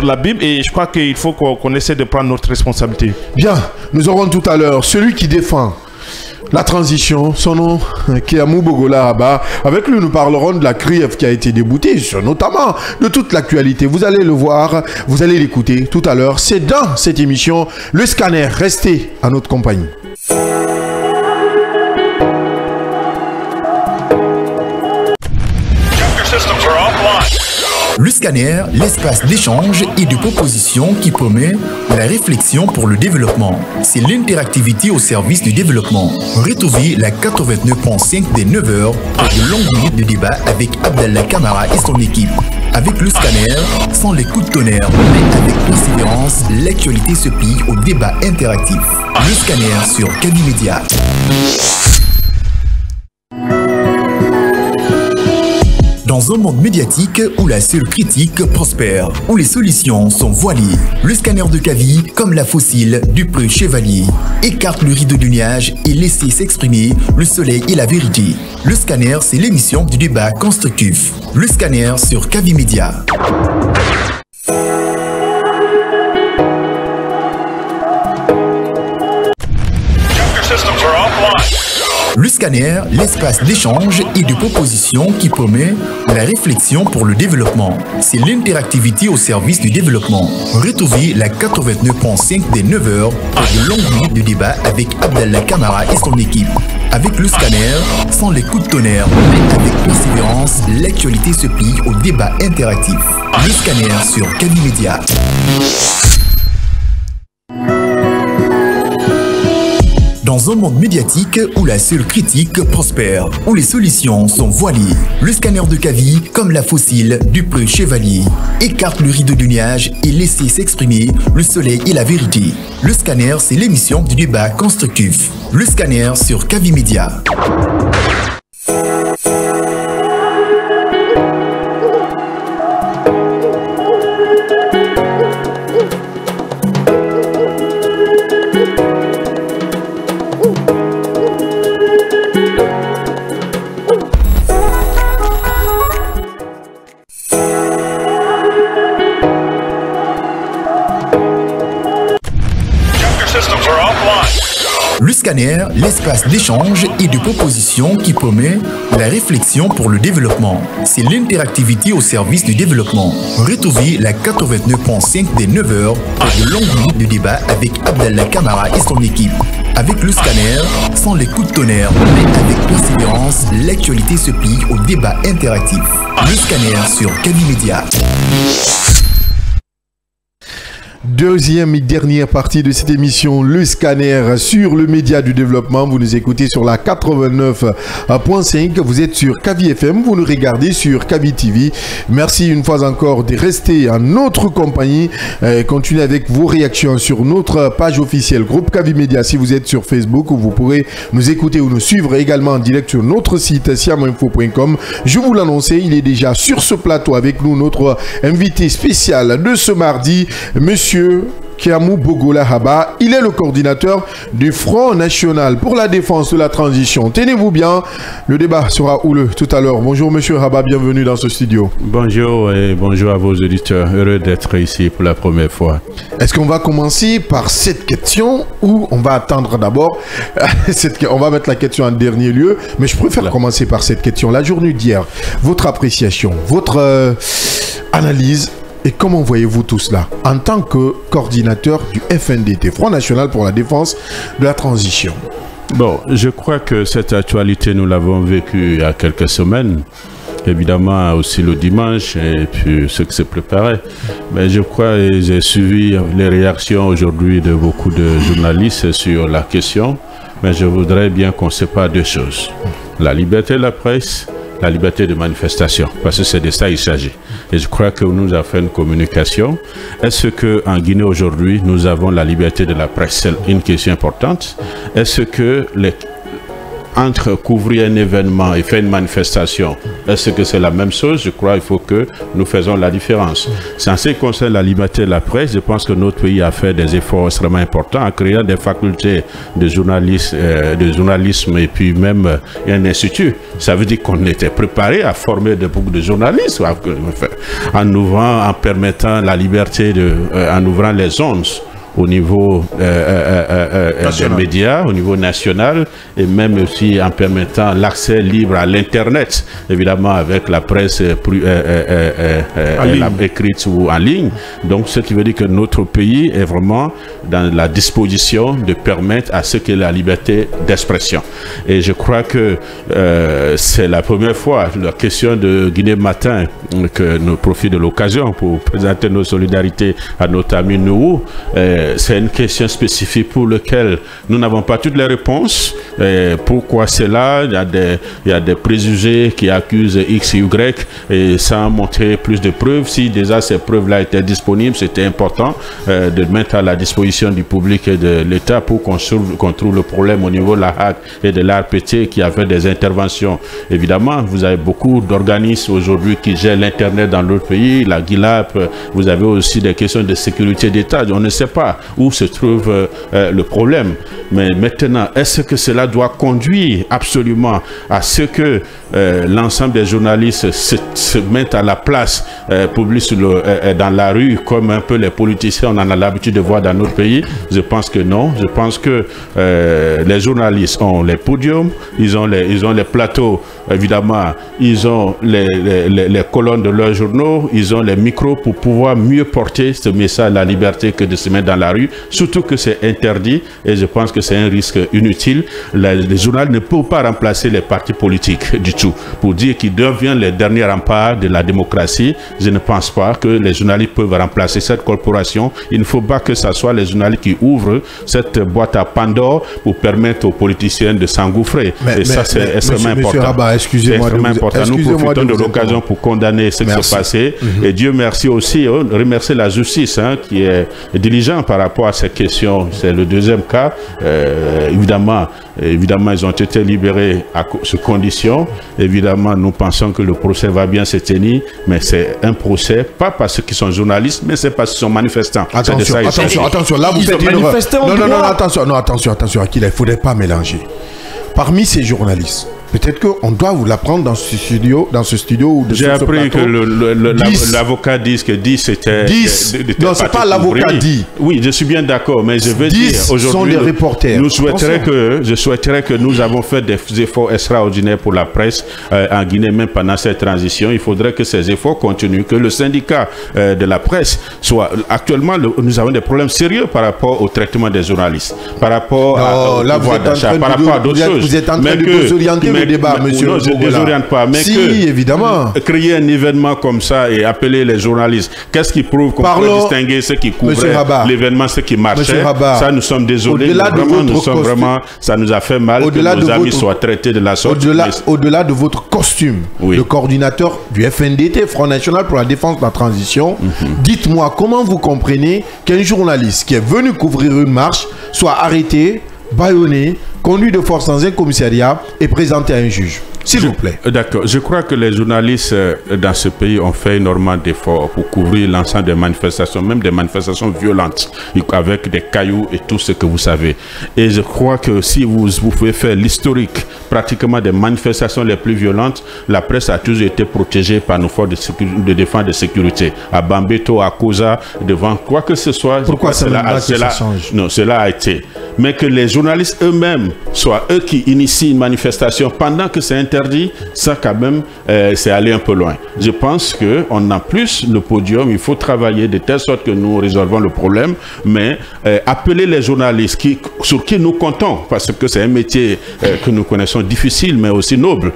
la Bible, et je crois qu'il faut qu'on essaie de prendre notre responsabilité. Bien, nous aurons tout à l'heure celui qui défend la transition, son nom, Keamou Bogola Haba. Avec lui, nous parlerons de la CRIEF qui a été déboutée, notamment de toute l'actualité. Vous allez le voir, vous allez l'écouter tout à l'heure. C'est dans cette émission, le scanner. Restez à notre compagnie. Le scanner, l'espace d'échange et de proposition qui promet la réflexion pour le développement. C'est l'interactivité au service du développement. Retrouvez la 89.5 des 9h pour de longues minutes de débat avec Abdallah Kamara et son équipe. Avec le scanner, sans les coups de tonnerre, mais avec persévérance, l'actualité se plie au débat interactif. Le scanner sur Kavi Média. Dans un monde médiatique où la seule critique prospère, où les solutions sont voilées, le scanner de Kavi, comme la fossile du preux chevalier, écarte le rideau du nuage et laisse s'exprimer le soleil et la vérité. Le scanner, c'est l'émission du débat constructif. Le scanner sur Kavi Média. Le scanner, l'espace d'échange et de proposition qui promet la réflexion pour le développement. C'est l'interactivité au service du développement. Retrouvez la 89.5 des 9h pour de longues minutes de débat avec Abdallah Kamara et son équipe. Avec le scanner, sans les coups de tonnerre, mais avec persévérance, l'actualité se plie au débat interactif. Le scanner sur Kavi Média. Dans un monde médiatique où la seule critique prospère, où les solutions sont voilées, le scanner de Kavi, comme la fossile du preux chevalier, écarte le rideau du nuage et laisse s'exprimer le soleil et la vérité. Le scanner, c'est l'émission du débat constructif. Le scanner sur Kavi Média. Le scanner, l'espace d'échange et de proposition qui promet la réflexion pour le développement. C'est l'interactivité au service du développement. Retrouvez la 89.5 des 9h pour de longues minutes de débat avec Abdallah Kamara et son équipe. Avec le scanner, sans les coups de tonnerre, mais avec persévérance, l'actualité se plie au débat interactif. Le scanner sur Kavi Média. Deuxième et dernière partie de cette émission, le scanner sur le média du développement. Vous nous écoutez sur la 89.5, vous êtes sur Kavi FM, vous nous regardez sur Kavi TV. Merci une fois encore de rester en notre compagnie. Continuez avec vos réactions sur notre page officielle groupe Kavi Média. Si vous êtes sur Facebook, vous pourrez nous écouter ou nous suivre également en direct sur notre site siaminfo.com. Je vous l'annonçais, il est déjà sur ce plateau avec nous, notre invité spécial de ce mardi, Monsieur Keamou Bogola Haba. Il est le coordinateur du Front National pour la défense de la transition. Tenez-vous bien, le débat sera houleux tout à l'heure. Bonjour Monsieur Haba, bienvenue dans ce studio. Bonjour et bonjour à vos auditeurs. Heureux d'être ici pour la première fois. Est-ce qu'on va commencer par cette question ou on va attendre d'abord on va mettre la question en dernier lieu, mais je préfère commencer par cette question. La journée d'hier, votre appréciation, votre analyse. Et comment voyez-vous tout cela en tant que coordinateur du FNDT, Front National pour la défense de la transition? Bon, je crois que cette actualité, nous l'avons vécue il y a quelques semaines. Évidemment, aussi le dimanche et puis ce qui se préparait. Mais je crois que j'ai suivi les réactions aujourd'hui de beaucoup de journalistes sur la question. Mais je voudrais bien qu'on sépare deux choses. La liberté de la presse, la liberté de manifestation, parce que c'est de ça qu'il s'agit. Et je crois que nous avons fait une communication. Est-ce qu'en Guinée aujourd'hui, nous avons la liberté de la presse? C'est une question importante. Est-ce que entre couvrir un événement et faire une manifestation, est-ce que c'est la même chose? Je crois qu'il faut que nous faisons la différence. En ce qui concerne la liberté de la presse, je pense que notre pays a fait des efforts extrêmement importants en créant des facultés de journalisme et puis même un institut. Ça veut dire qu'on était préparé à former beaucoup de journalistes en permettant la liberté, en ouvrant les ondes au niveau des médias, au niveau national, et même aussi en permettant l'accès libre à l'Internet, évidemment avec la presse écrite ou en ligne. Donc, ce qui veut dire que notre pays est vraiment dans la disposition de permettre à ce que la liberté d'expression. Et je crois que c'est la première fois, la question de Guinée Matin, que nous profitons de l'occasion pour présenter nos solidarités à notre ami Nourou. C'est une question spécifique pour laquelle nous n'avons pas toutes les réponses. Pourquoi c'est là? Il y a des préjugés qui accusent X, Y, et sans montrer plus de preuves. Si déjà ces preuves-là étaient disponibles, c'était important de mettre à la disposition du public et de l'État pour qu'on trouve le problème au niveau de la HAC et de l'ARPT qui a fait des interventions. Évidemment, vous avez beaucoup d'organismes aujourd'hui qui gèrent l'Internet dans notre pays, la GILAP, vous avez aussi des questions de sécurité d'État. On ne sait pas où se trouve le problème. Mais maintenant, est-ce que cela doit conduire absolument à ce que l'ensemble des journalistes se mettent à la place publique dans la rue, comme un peu les politiciens on en a l'habitude de voir dans notre pays? Je pense que non. Je pense que les journalistes ont les podiums, ils ont les plateaux, évidemment, ils ont les colonnes de leurs journaux, ils ont les micros pour pouvoir mieux porter ce message de la liberté que de se mettre dans la rue, surtout que c'est interdit et je pense que c'est un risque inutile. Les journalistes ne peuvent pas remplacer les partis politiques du tout. Pour dire qu'ils deviennent les derniers remparts de la démocratie, je ne pense pas que les journalistes peuvent remplacer cette corporation. Il ne faut pas que ce soit les journalistes qui ouvrent cette boîte à Pandore pour permettre aux politiciens de s'engouffrer. Et ça, c'est extrêmement important. Rabat, excusez-moi. Nous profitons de l'occasion pour condamner ce qui s'est passé. Et Dieu merci aussi, remercier la justice qui est diligente par rapport à ces questions. C'est le deuxième cas. Évidemment, ils ont été libérés sous condition. Évidemment, nous pensons que le procès va bien se tenir, mais c'est un procès, pas parce qu'ils sont journalistes, mais c'est parce qu'ils sont manifestants. Attention, là vous faites une erreur. Non, attention, Akila, il ne faudrait pas mélanger. Parmi ces journalistes, peut-être qu'on doit vous l'apprendre dans ce studio ou de ce plateau. J'ai appris que l'avocat dit que 10 c'était... 10 non, c'est pas l'avocat dit. Oui, je suis bien d'accord, mais je veux dire, aujourd'hui, sont des reporters. Je souhaiterais que nous avons fait des efforts extraordinaires pour la presse en Guinée, même pendant cette transition. Il faudrait que ces efforts continuent, que le syndicat de la presse soit... Actuellement, nous avons des problèmes sérieux par rapport au traitement des journalistes, par rapport au pouvoir d'achat, par rapport à d'autres choses. Vous êtes en train de désorienter le débat, monsieur. Non, je ne désoriente pas, mais évidemment. Créer un événement comme ça et appeler les journalistes, qu'est-ce qui prouve qu'on peut distinguer ceux qui couvraient l'événement, ceux qui marchaient? Ça, nous sommes désolés. Ça nous a fait mal que nos amis soient traités de la sorte. Au-delà de votre costume, le coordinateur du FNDT, Front National pour la Défense de la Transition, dites-moi comment vous comprenez qu'un journaliste qui est venu couvrir une marche soit arrêté, bâillonné, conduit de force dans un commissariat et présenté à un juge. S'il vous plaît. D'accord. Je crois que les journalistes dans ce pays ont fait énormément d'efforts pour couvrir l'ensemble des manifestations, même des manifestations violentes, avec des cailloux et tout ce que vous savez. Et je crois que si vous pouvez faire l'historique pratiquement des manifestations les plus violentes, la presse a toujours été protégée par nos forces de défense de sécurité. À Bambeto, à Koza, devant quoi que ce soit. Pourquoi cela change? Non, cela a été. Mais que les journalistes eux-mêmes soient eux qui initient une manifestation pendant que c'est interdit, ça quand même, c'est aller un peu loin. Je pense qu'on a plus le podium, il faut travailler de telle sorte que nous résolvons le problème, mais appeler les journalistes qui sur qui nous comptons, parce que c'est un métier que nous connaissons difficile, mais aussi noble,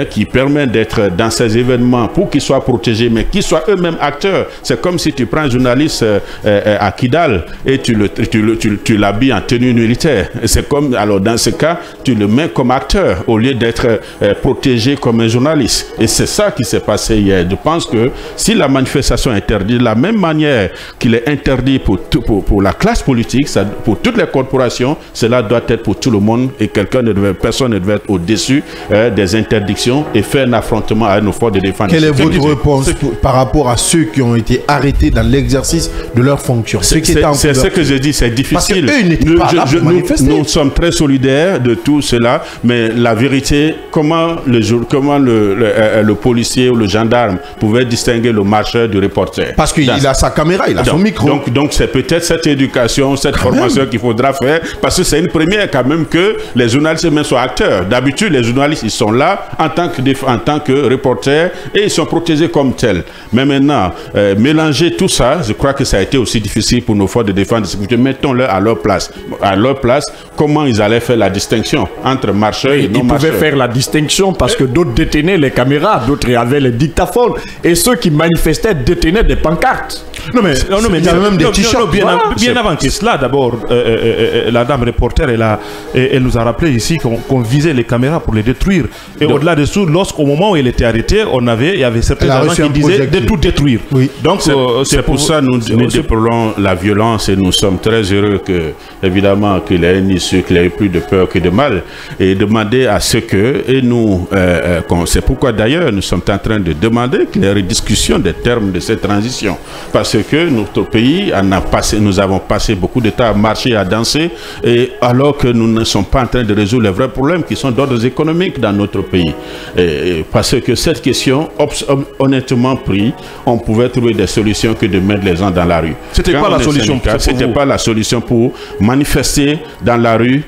qui permet d'être dans ces événements pour qu'ils soient protégés, mais qu'ils soient eux-mêmes acteurs. C'est comme si tu prends un journaliste à Kidal et tu l'habilles en tenue militaire. C'est comme, alors dans ce cas, tu le mets comme acteur au lieu d'être protégé comme un journaliste. Et c'est ça qui s'est passé hier. Je pense que si la manifestation est interdite de la même manière qu'il est interdit pour la classe politique, pour toutes les corporations, cela doit être pour tout le monde et personne ne devait être au-dessus des interdictions et faire un affrontement à nos forces de défense. Quelle est votre réponse par rapport à ceux qui ont été arrêtés dans l'exercice de leurs fonctions? C'est ce que je dis, c'est difficile. Nous sommes très solidaires de tout cela, mais la vérité, comment le policier ou le gendarme pouvait distinguer le marcheur du reporter? Parce qu'il a sa caméra, il a son micro. Donc c'est peut-être cette éducation, cette formation qu'il faudra faire, parce que c'est une première quand même que les journalistes eux-mêmes soient acteurs. D'habitude, les journalistes, ils sont là en tant que reporters et ils sont protégés comme tels. Mais maintenant, mélanger tout ça, je crois que ça a été aussi difficile pour nos forces de défense et de sécurité. Mettons-le à leur place. À leur place, comment ils allaient faire la distinction entre marcheurs et non marcheurs? Ils pouvaient faire la distinction parce que d'autres détenaient les caméras, d'autres avaient les dictaphones et ceux qui manifestaient détenaient des pancartes. Non mais il y avait même des t-shirts. Bien avant que cela, d'abord, la dame reporter, elle nous a rappelé ici qu'on visait les caméras pour les détruire. Et au-delà de ça, lorsqu'au moment où elle était arrêtée, il y avait certains gens qui disaient de tout détruire. Oui. Donc c'est pour ça que nous déplorons la violence et nous sommes très heureux que, évidemment, qu'il y ait une issue, qu'il n'y ait plus de peur que de mal. Et demander à ce que, et nous, c'est pourquoi d'ailleurs nous sommes en train de demander qu'il y ait une discussion des termes de cette transition. Parce que notre pays nous avons passé beaucoup de temps à marcher, à danser, et alors que nous ne sommes pas en train de résoudre les vrais problèmes qui sont d'ordre économique dans notre pays. Parce que cette question, honnêtement pris, on pouvait trouver des solutions que de mettre les gens dans la rue. C'était pas la solution. C'était pas la solution pour manifester dans la rue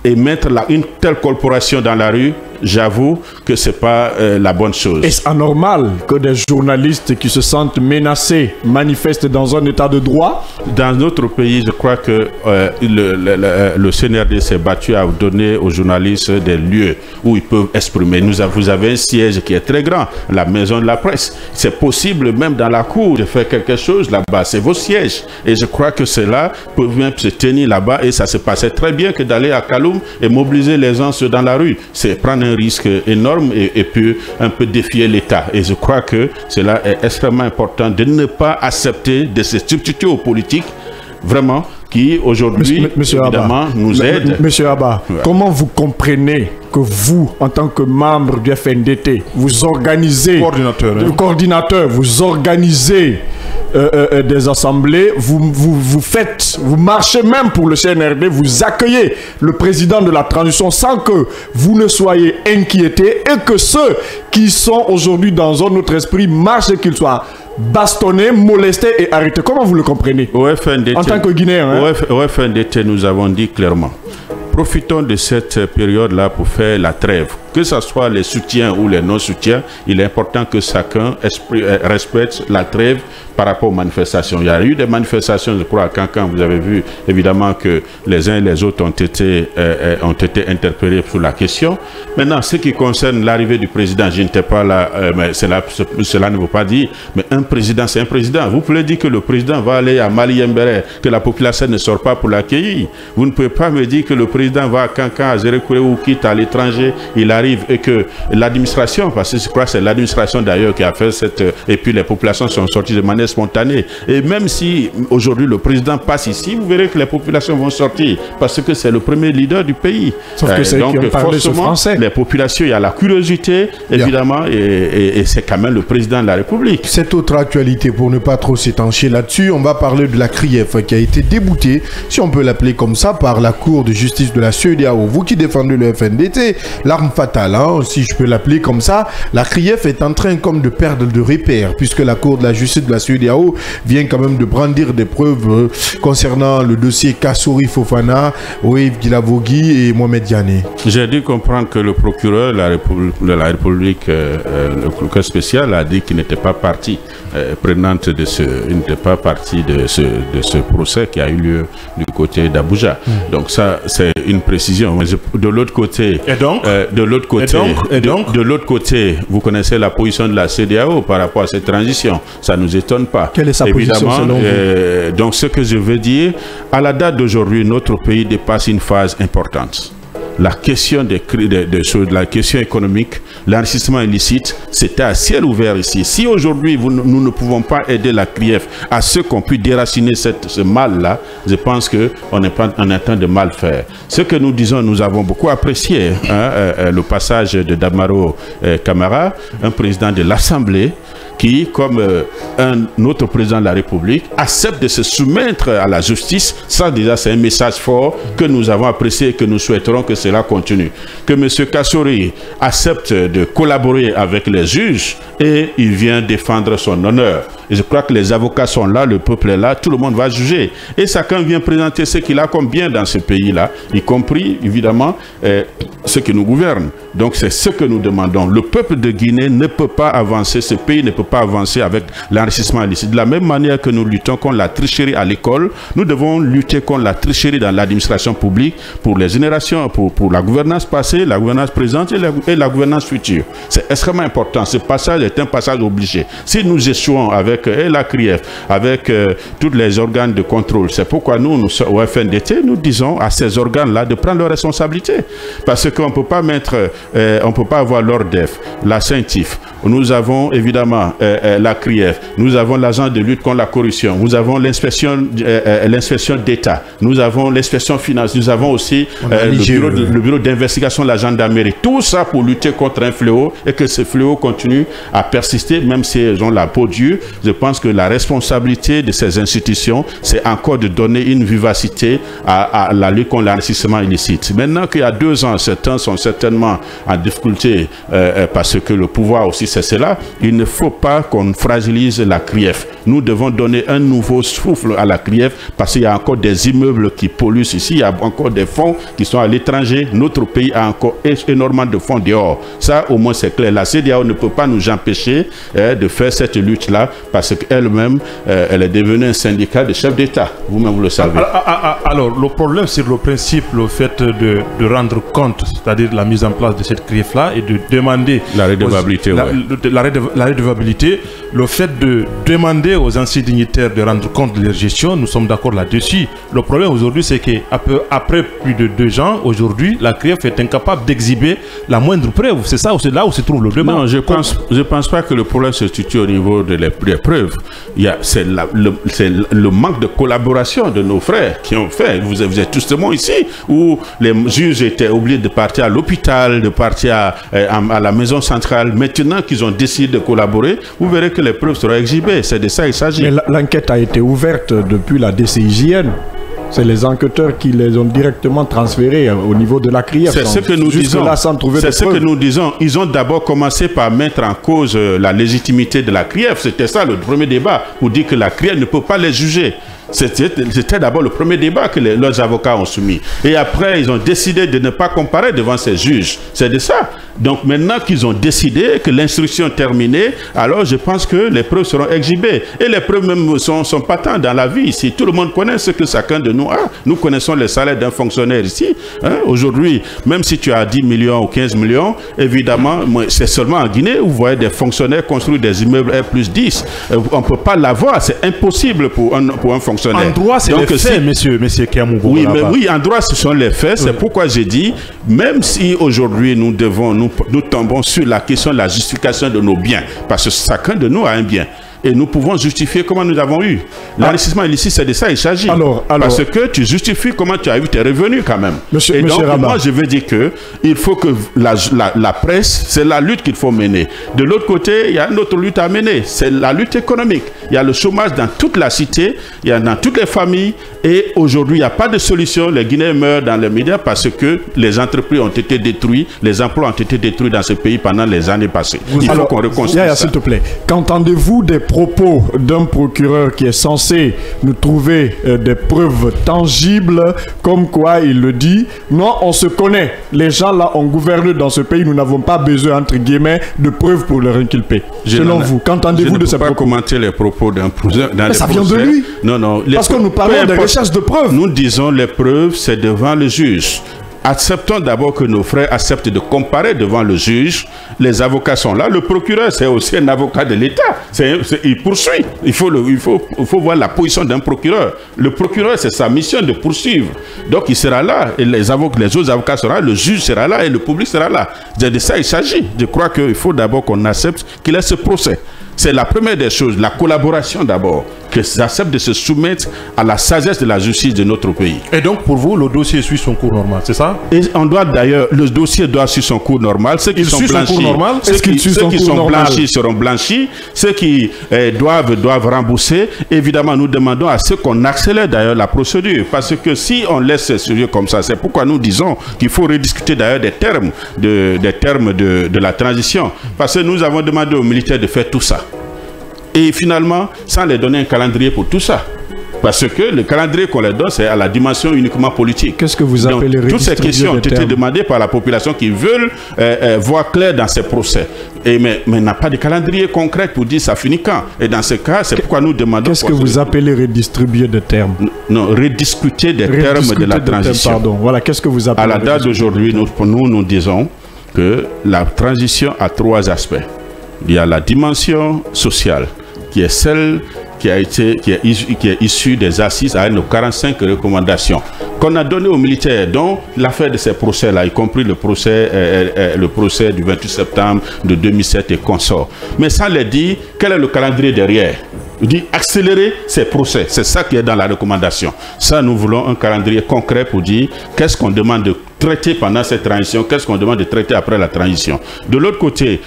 et mettre une telle corporation dans la rue. J'avoue que ce n'est pas la bonne chose. Est-ce anormal que des journalistes qui se sentent menacés manifestent dans un état de droit? Dans notre pays, je crois que le CNRD s'est battu à donner aux journalistes des lieux où ils peuvent exprimer. Vous avez un siège qui est très grand, la maison de la presse. C'est possible même dans la cour de faire quelque chose là-bas. C'est vos sièges. Et je crois que cela peut même se tenir là-bas. Et ça se passait très bien que d'aller à Kaloum et mobiliser les gens dans la rue. C'est prendre un risque énorme et puis un peu défier l'État. Et je crois que cela est extrêmement important de ne pas accepter de se substituer aux politiques, vraiment, qui aujourd'hui, évidemment, nous aident. Monsieur Abba, ouais. Comment vous comprenez que vous, en tant que membre du FNDT, vous organisez, coordinateur, vous organisez des assemblées, vous marchez même pour le CNRD, vous accueillez le président de la transition sans que vous ne soyez inquiétés et que ceux qui sont aujourd'hui dans un autre esprit marchent et qu'ils soient bastonnés, molestés et arrêtés. Comment vous le comprenez en tant que Guinéen? Au FNDT, nous avons dit clairement, profitons de cette période-là pour faire la trêve. Que ce soit les soutiens ou les non-soutiens, il est important que chacun respecte la trêve par rapport aux manifestations. Il y a eu des manifestations, je crois, quand vous avez vu, évidemment, que les uns et les autres ont été interpellés sur la question. Maintenant, ce qui concerne l'arrivée du président, je n'étais pas là, mais cela ne veut pas dire, mais un président, c'est un président. Vous pouvez dire que le président va aller à Mali-Yembere, que la population ne sort pas pour l'accueillir. Vous ne pouvez pas me dire que le président va à Kankan, à Zérekouré ou quitte à l'étranger, il arrive et que l'administration, parce que je crois que c'est l'administration d'ailleurs qui a fait et puis les populations sont sorties de manière spontanée. Et même si aujourd'hui le président passe ici, vous verrez que les populations vont sortir parce que c'est le premier leader du pays. Sauf que c'est donc forcément les populations, il y a la curiosité évidemment et c'est quand même le président de la République. Cette autre actualité, pour ne pas trop s'étancher là-dessus, on va parler de la CRIEF qui a été déboutée, si on peut l'appeler comme ça, par la Cour de justice de la CEDEAO. Vous qui défendez le FNDT, l'arme fatale fatale, hein, si je peux l'appeler comme ça. La CRIEF est en train comme de perdre de repères, puisque la Cour de la justice de la CEDEAO vient quand même de brandir des preuves concernant le dossier Kassouri Fofana, Oev Gilavogui et Mohamed Diané. J'ai dû comprendre que le procureur de la République, le procureur spécial, a dit qu'il n'était pas partie prenante de ce procès qui a eu lieu du côté d'Abuja. Donc ça, c'est une précision. De l'autre côté, de l'autre côté, vous connaissez la position de la CEDEAO par rapport à cette transition. Ça ne nous étonne pas. Quelle est sa position selon vous? Donc ce que je veux dire, à la date d'aujourd'hui, notre pays dépasse une phase importante. La question la question économique, l'enrichissement illicite, c'était à ciel ouvert ici. Si aujourd'hui nous ne pouvons pas aider la CRIEF à ce qu'on puisse déraciner ce mal-là, je pense qu'on est en train de mal faire. Ce que nous disons, nous avons beaucoup apprécié le passage de Damaro Camara, un président de l'Assemblée, qui, comme un autre président de la République, accepte de se soumettre à la justice. Ça, déjà, c'est un message fort que nous avons apprécié et que nous souhaiterons que cela continue. Que M. Kassouri accepte de collaborer avec les juges et il vient défendre son honneur. Et je crois que les avocats sont là, le peuple est là, tout le monde va juger. Et chacun vient présenter ce qu'il a comme bien dans ce pays-là, y compris, évidemment, ceux qui nous gouvernent. Donc c'est ce que nous demandons. Le peuple de Guinée ne peut pas avancer, ce pays ne peut pas avancer avec l'enrichissement illicite. De la même manière que nous luttons contre la tricherie à l'école, nous devons lutter contre la tricherie dans l'administration publique pour les générations, pour la gouvernance passée, la gouvernance présente et la gouvernance future. C'est extrêmement important. Ce passage est un passage obligé. Si nous échouons avec la CRIEF, avec tous les organes de contrôle, c'est pourquoi nous au FNDT, nous disons à ces organes-là de prendre leurs responsabilités. Parce qu'on ne peut pas on ne peut pas avoir l'ORDEF, la CENTIF, nous avons évidemment la CRIEF, nous avons l'agence de lutte contre la corruption, nous avons l'inspection d'État, nous avons l'inspection finance, nous avons aussi le bureau d'investigation de la gendarmerie. Tout ça pour lutter contre un fléau et que ce fléau continue à persister, même si elles ont la peau dure. Je pense que la responsabilité de ces institutions, c'est encore de donner une vivacité à la lutte contre l'enrichissement illicite. Maintenant qu'il y a 2 ans, certains sont certainement en difficulté parce que le pouvoir aussi c'est cela, il ne faut pas qu'on fragilise la CRIEF. Nous devons donner un nouveau souffle à la CRIEF parce qu'il y a encore des immeubles qui polluent ici, il y a encore des fonds qui sont à l'étranger, notre pays a encore énormément de fonds dehors. Ça au moins c'est clair. La CEDEAO ne peut pas nous empêcher de faire cette lutte-là parce qu'elle-même, elle est devenue un syndicat de chefs d'État. Vous-même, vous le savez. Alors, le problème sur le principe, le fait de rendre compte, c'est-à-dire la mise en place de cette CRIEF-là et de demander... La redevabilité, la redevabilité, le fait de demander aux anciens dignitaires de rendre compte de leur gestion, nous sommes d'accord là-dessus. Le problème aujourd'hui, c'est qu'après plus de 2 ans, aujourd'hui, la CRIEF est incapable d'exhiber la moindre preuve. C'est ça, c'est là où se trouve le débat. Non, je pense pas que le problème se situe au niveau des preuves. C'est le manque de collaboration de nos frères qui ont fait. Vous êtes justement ici où les juges étaient obligés de partir à l'hôpital, de partir à la maison centrale. Maintenant qu'ils ont décidé de collaborer, vous verrez que les preuves seront exhibées. C'est de ça qu'il s'agit. Mais l'enquête a été ouverte depuis la DCIJN. C'est les enquêteurs qui les ont directement transférés au niveau de la CRIEF. C'est ce que nous disons. C'est ce que nous disons. Ils ont d'abord commencé par mettre en cause la légitimité de la CRIEF. C'était ça le premier débat, pour dire que la CRIEF ne peut pas les juger. C'était d'abord le premier débat que leurs avocats ont soumis. Et après, ils ont décidé de ne pas comparer devant ces juges. C'est de ça. Donc maintenant qu'ils ont décidé que l'instruction est terminée, alors je pense que les preuves seront exhibées. Et les preuves même sont patentes dans la vie ici. Tout le monde connaît ce que chacun de nous a. Nous connaissons les salaires d'un fonctionnaire ici. Aujourd'hui, même si tu as 10 millions ou 15 millions, évidemment, c'est seulement en Guinée où vous voyez des fonctionnaires construire des immeubles R+10. On ne peut pas l'avoir. C'est impossible pour un fonctionnaire. En droit, c'est les faits, monsieur Kiamougou. Oui, en droit, ce sont les faits. C'est pourquoi j'ai dit, même si aujourd'hui nous tombons sur la question de la justification de nos biens, parce que chacun de nous a un bien. Et nous pouvons justifier comment nous avons eu. L'enrichissement illicite, c'est de ça il s'agit. Parce que tu justifies comment tu as eu tes revenus quand même. Monsieur Rabat, moi, je veux dire qu'il faut que la presse, c'est la lutte qu'il faut mener. De l'autre côté, il y a une autre lutte à mener. C'est la lutte économique. Il y a le chômage dans toute la cité, il y a dans toutes les familles. Et aujourd'hui, il n'y a pas de solution. Les Guinéens meurent dans les médias parce que les entreprises ont été détruites, les emplois ont été détruits dans ce pays pendant les années passées. Il faut qu'on reconstruise ça. S'il te plaît, qu'entendez-vous des propos d'un procureur qui est censé nous trouver des preuves tangibles, comme quoi il le dit, non, on se connaît, les gens là ont gouverné dans ce pays, nous n'avons pas besoin, entre guillemets, de preuves pour leur inculper. Selon vous, qu'entendez-vous de ces propos? Je ne peux pas commenter les propos d'un procès. Mais ça vient de lui. Non, non. Parce que nous parlons de recherche de preuves. Nous disons les preuves, c'est devant le juge. Acceptons d'abord que nos frères acceptent de comparer devant le juge. Les avocats sont là. Le procureur, c'est aussi un avocat de l'État. Il poursuit. Il faut voir la position d'un procureur. Le procureur, c'est sa mission de poursuivre. Donc, il sera là. Et les autres avocats seront là. Le juge sera là. Et le public sera là. De ça, il s'agit. Je crois qu'il faut d'abord qu'on accepte qu'il ait ce procès. C'est la première des choses, la collaboration d'abord, qu'ils acceptent de se soumettre à la sagesse de la justice de notre pays. Et donc pour vous, le dossier suit son cours normal, c'est ça? Et on doit d'ailleurs, le dossier doit suivre son cours normal. Ceux qui sont blanchis, seront blanchis. Ceux qui doivent rembourser. Évidemment, nous demandons à ceux qu'on accélère d'ailleurs la procédure. Parce que si on laisse ces sujets comme ça, c'est pourquoi nous disons qu'il faut rediscuter d'ailleurs des termes de la transition. Parce que nous avons demandé aux militaires de faire tout ça. Et finalement, sans les donner un calendrier pour tout ça. Parce que le calendrier qu'on leur donne, c'est à la dimension uniquement politique. Qu'est-ce que vous appelez toutes ces questions ont été demandées par la population qui veulent voir clair dans ces procès. Mais n'a pas de calendrier concret pour dire ça finit quand. Et dans ce cas, c'est pourquoi nous demandons... Qu'est-ce que vous appelez redistribuer des termes? Non, rediscuter des termes de la transition. Pardon, voilà, qu'est-ce que vous appelez? À la date d'aujourd'hui, nous disons que la transition a trois aspects. Il y a la dimension sociale, qui est celle qui est issue des assises avec nos 45 recommandations qu'on a données aux militaires, dont l'affaire de ces procès-là, y compris le procès du 28 septembre de 2007 et consorts. Mais sans les dire, quel est le calendrier derrière? Il dit accélérer ces procès, c'est ça qui est dans la recommandation. Ça, nous voulons un calendrier concret pour dire qu'est-ce qu'on demande de traiter pendant cette transition, qu'est-ce qu'on demande de traiter après la transition. De l'autre côté,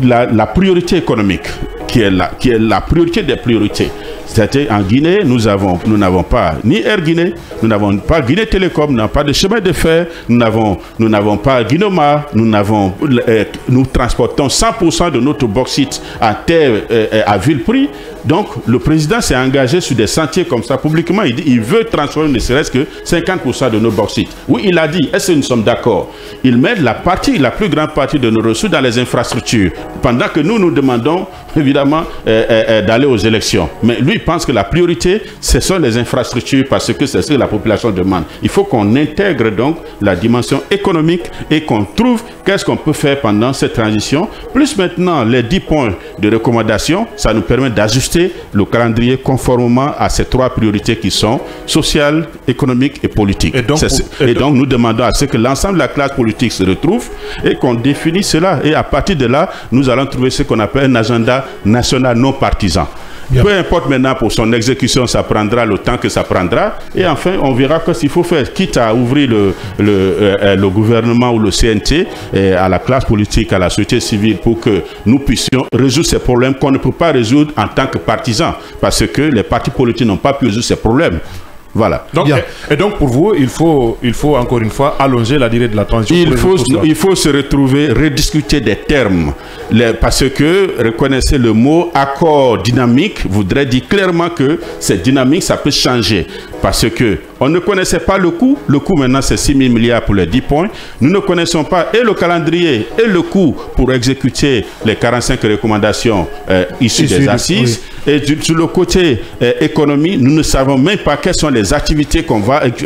la priorité économique, qui est la priorité des priorités. C'est-à-dire en Guinée, nous n'avons pas ni Air Guinée, nous n'avons pas Guinée Télécom, nous n'avons pas de chemin de fer, nous n'avons pas Guinoma, nous transportons 100% de notre bauxite à terre à vil prix. Donc le président s'est engagé sur des sentiers comme ça publiquement. Il dit il veut transformer ne serait-ce que 50% de nos bauxites. Oui, il a dit, est-ce que nous sommes d'accord? Il met la plus grande partie de nos ressources dans les infrastructures, pendant que nous demandons évidemment d'aller aux élections. Mais lui, il pense que la priorité, ce sont les infrastructures parce que c'est ce que la population demande. Il faut qu'on intègre donc la dimension économique et qu'on trouve qu'est-ce qu'on peut faire pendant cette transition. Plus maintenant, les 10 points de recommandation, ça nous permet d'ajuster le calendrier conformément à ces trois priorités qui sont sociales, économiques et politiques. Et donc, nous demandons à ce que l'ensemble de la classe politique se retrouve et qu'on définisse cela. Et à partir de là, nous allons trouver ce qu'on appelle un agenda national non partisan. Bien. Peu importe maintenant pour son exécution, ça prendra le temps que ça prendra. Et enfin, on verra ce qu'il faut faire. Quitte à ouvrir le gouvernement ou le CNT à la classe politique, à la société civile pour que nous puissions résoudre ces problèmes qu'on ne peut pas résoudre en tant que partisans. Parce que les partis politiques n'ont pas pu résoudre ces problèmes. Voilà. Donc, et donc pour vous, il faut encore une fois allonger la durée de la transition. Il faut se retrouver, rediscuter des termes. Parce que, reconnaissez le mot accord dynamique voudrait dire clairement que cette dynamique, ça peut changer. Parce que on ne connaissait pas le coût. Le coût maintenant, c'est 6 000 milliards pour les 10 points. Nous ne connaissons pas et le calendrier et le coût pour exécuter les 45 recommandations issues des assises. Oui. Et sur le côté économie, nous ne savons même pas quelles sont les activités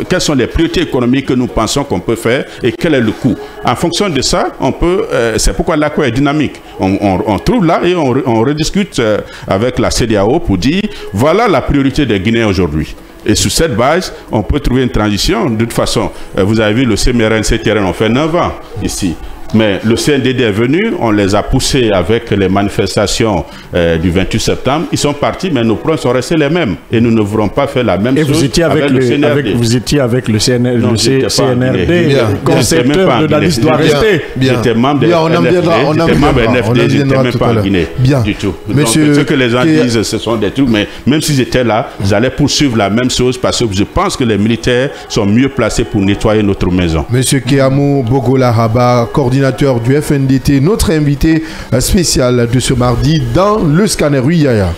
quelles sont les priorités économiques que nous pensons qu'on peut faire et quel est le coût. En fonction de ça, on peut. C'est pourquoi l'accord est dynamique. On trouve là et on rediscute avec la CEDEAO pour dire voilà la priorité des Guinéens aujourd'hui. Et sur cette base, on peut trouver une transition. De toute façon, vous avez vu le CMRN, CTRN, on fait 9 ans ici. Mais le CNDD est venu, on les a poussés avec les manifestations du 28 septembre. Ils sont partis, mais nos plans sont restés les mêmes. Et nous ne voudrons pas faire la même chose vous étiez avec le CNRD. Vous étiez avec le CNRD, concepteur de la liste doit rester. J'étais membre de NFD, j'étais même pas en Guinée du tout. Donc, ce que les gens disent, ce sont des trucs, mais même s'ils étaient là, j'allais poursuivre la même chose parce que je pense que les militaires sont mieux placés pour nettoyer notre maison. Monsieur Kéamou Bogola Rabat, coordinateur du FNDT, notre invité spécial de ce mardi dans le scanner. Oui, Yaya.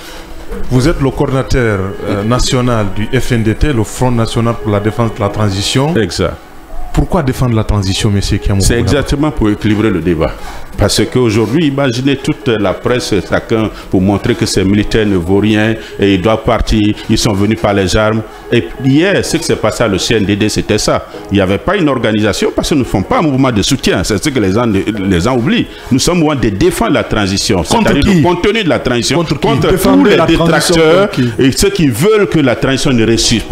Vous êtes le coordinateur national du FNDT, le Front National pour la Défense de la Transition. Exact. Pourquoi défendre la transition, monsieur Kéamou? C'est exactement pour équilibrer le débat. Parce qu'aujourd'hui, imaginez toute la presse, chacun, pour montrer que ces militaires ne vaut rien et ils doivent partir, ils sont venus par les armes. Et hier, ce qui s'est passé à le CNDD, c'était ça. Il n'y avait pas une organisation parce que nous ne font pas un mouvement de soutien. C'est ce que les gens oublient. Nous sommes au moins de défendre la transition. C'est-à-dire le contenu de la transition contre tous les détracteurs et ceux qui veulent que la transition ne réussisse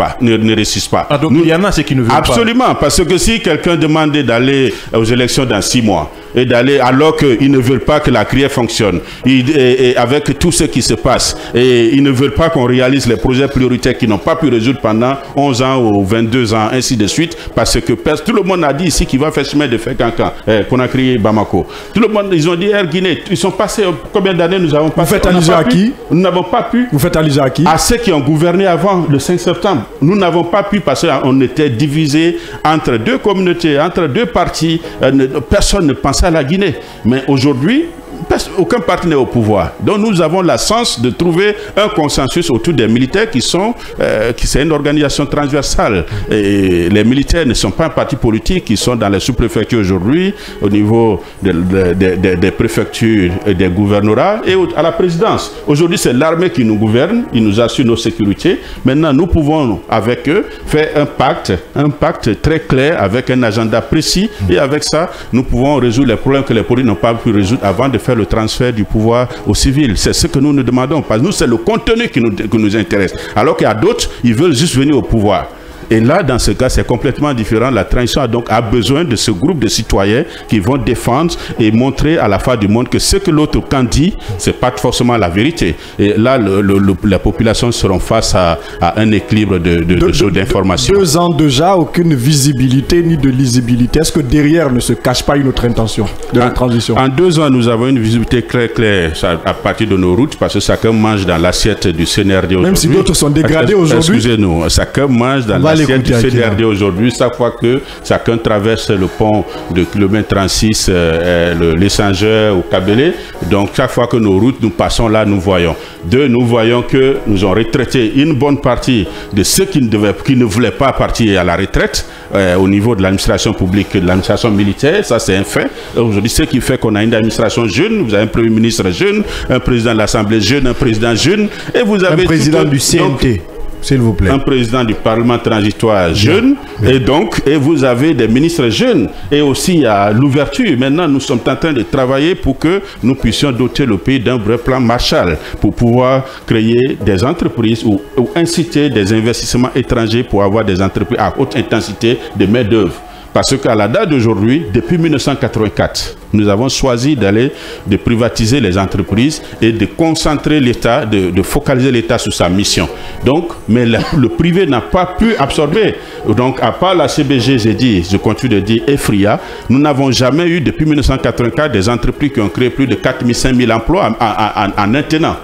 pas. Ah, donc il y en a ceux qui ne veulent pas. Absolument, parce que si quelqu'un demandait d'aller aux élections dans 6 mois et d'aller alors qu'ils ne veulent pas que la CRIE fonctionne et avec tout ce qui se passe et ils ne veulent pas qu'on réalise les projets prioritaires qu'ils n'ont pas pu résoudre pendant 11 ans ou 22 ans, ainsi de suite, parce que tout le monde a dit ici qu'il va faire chemin de fer Cancan, qu'on a créé Bamako. Tout le monde, ils ont dit Air Guinée, ils sont passés, combien d'années nous avons passé? Vous faites allusion à qui? Nous n'avons pas pu. Vous faites allusion à qui? À ceux qui ont gouverné avant le 5 septembre. Nous n'avons pas pu parce qu'on était divisés entre deux communautés, entre deux partis. Personne ne pensait à la Guinée. Mais aujourd'hui, aucun parti n'est au pouvoir. Donc nous avons la chance de trouver un consensus autour des militaires qui c'est une organisation transversale. Et les militaires ne sont pas un parti politique, ils sont dans les sous-préfectures aujourd'hui, au niveau des préfectures et des gouvernorats et à la présidence. Aujourd'hui, c'est l'armée qui nous gouverne, ils nous assurent nos sécurités. Maintenant, nous pouvons, avec eux, faire un pacte très clair avec un agenda précis et avec ça, nous pouvons résoudre les problèmes que les politiques n'ont pas pu résoudre avant de faire le transfert du pouvoir aux civils. C'est ce que nous nous demandons. Parce que nous, c'est le contenu qui nous intéresse. Alors qu'il y a d'autres, ils veulent juste venir au pouvoir. Et là, dans ce cas, c'est complètement différent. La transition a besoin de ce groupe de citoyens qui vont défendre et montrer à la face du monde que ce que l'autre camp dit, c'est pas forcément la vérité. Et là, la population seront face à un équilibre d'informations. 2 ans déjà, aucune visibilité ni de lisibilité. Est-ce que derrière ne se cache pas une autre intention de la transition? En 2 ans, nous avons une visibilité claire à partir de nos routes, parce que chacun mange dans l'assiette du CNRD aujourd'hui. Même si d'autres sont dégradés aujourd'hui. Excusez-nous, chacun mange dans l'assiette du CNRD aujourd'hui. Chaque fois que chacun traverse le pont de kilomètre 36, l'échangeur au Kabélé, donc chaque fois que nos routes nous passons là, nous voyons. Nous voyons que nous avons retraité une bonne partie de ceux qui ne voulaient pas partir à la retraite au niveau de l'administration publique, de l'administration militaire. Ça, c'est un fait. Aujourd'hui, ce qui fait qu'on a une administration jeune, vous avez un premier ministre jeune, un président de l'Assemblée jeune, un président jeune, et vous avez un président du CNT. S'il vous plaît. Un président du Parlement transitoire jeune, et vous avez des ministres jeunes, et aussi à l'ouverture. Maintenant, nous sommes en train de travailler pour que nous puissions doter le pays d'un vrai plan Marshall pour pouvoir créer des entreprises ou inciter des investissements étrangers pour avoir des entreprises à haute intensité de main-d'œuvre. Parce qu'à la date d'aujourd'hui, depuis 1984, nous avons choisi de privatiser les entreprises et de concentrer l'État, de focaliser l'État sur sa mission. Donc, mais le privé n'a pas pu absorber. Donc, à part la CBG, je continue de dire, et FRIA, nous n'avons jamais eu, depuis 1984, des entreprises qui ont créé plus de 4 000, 5 000 emplois en un tenant.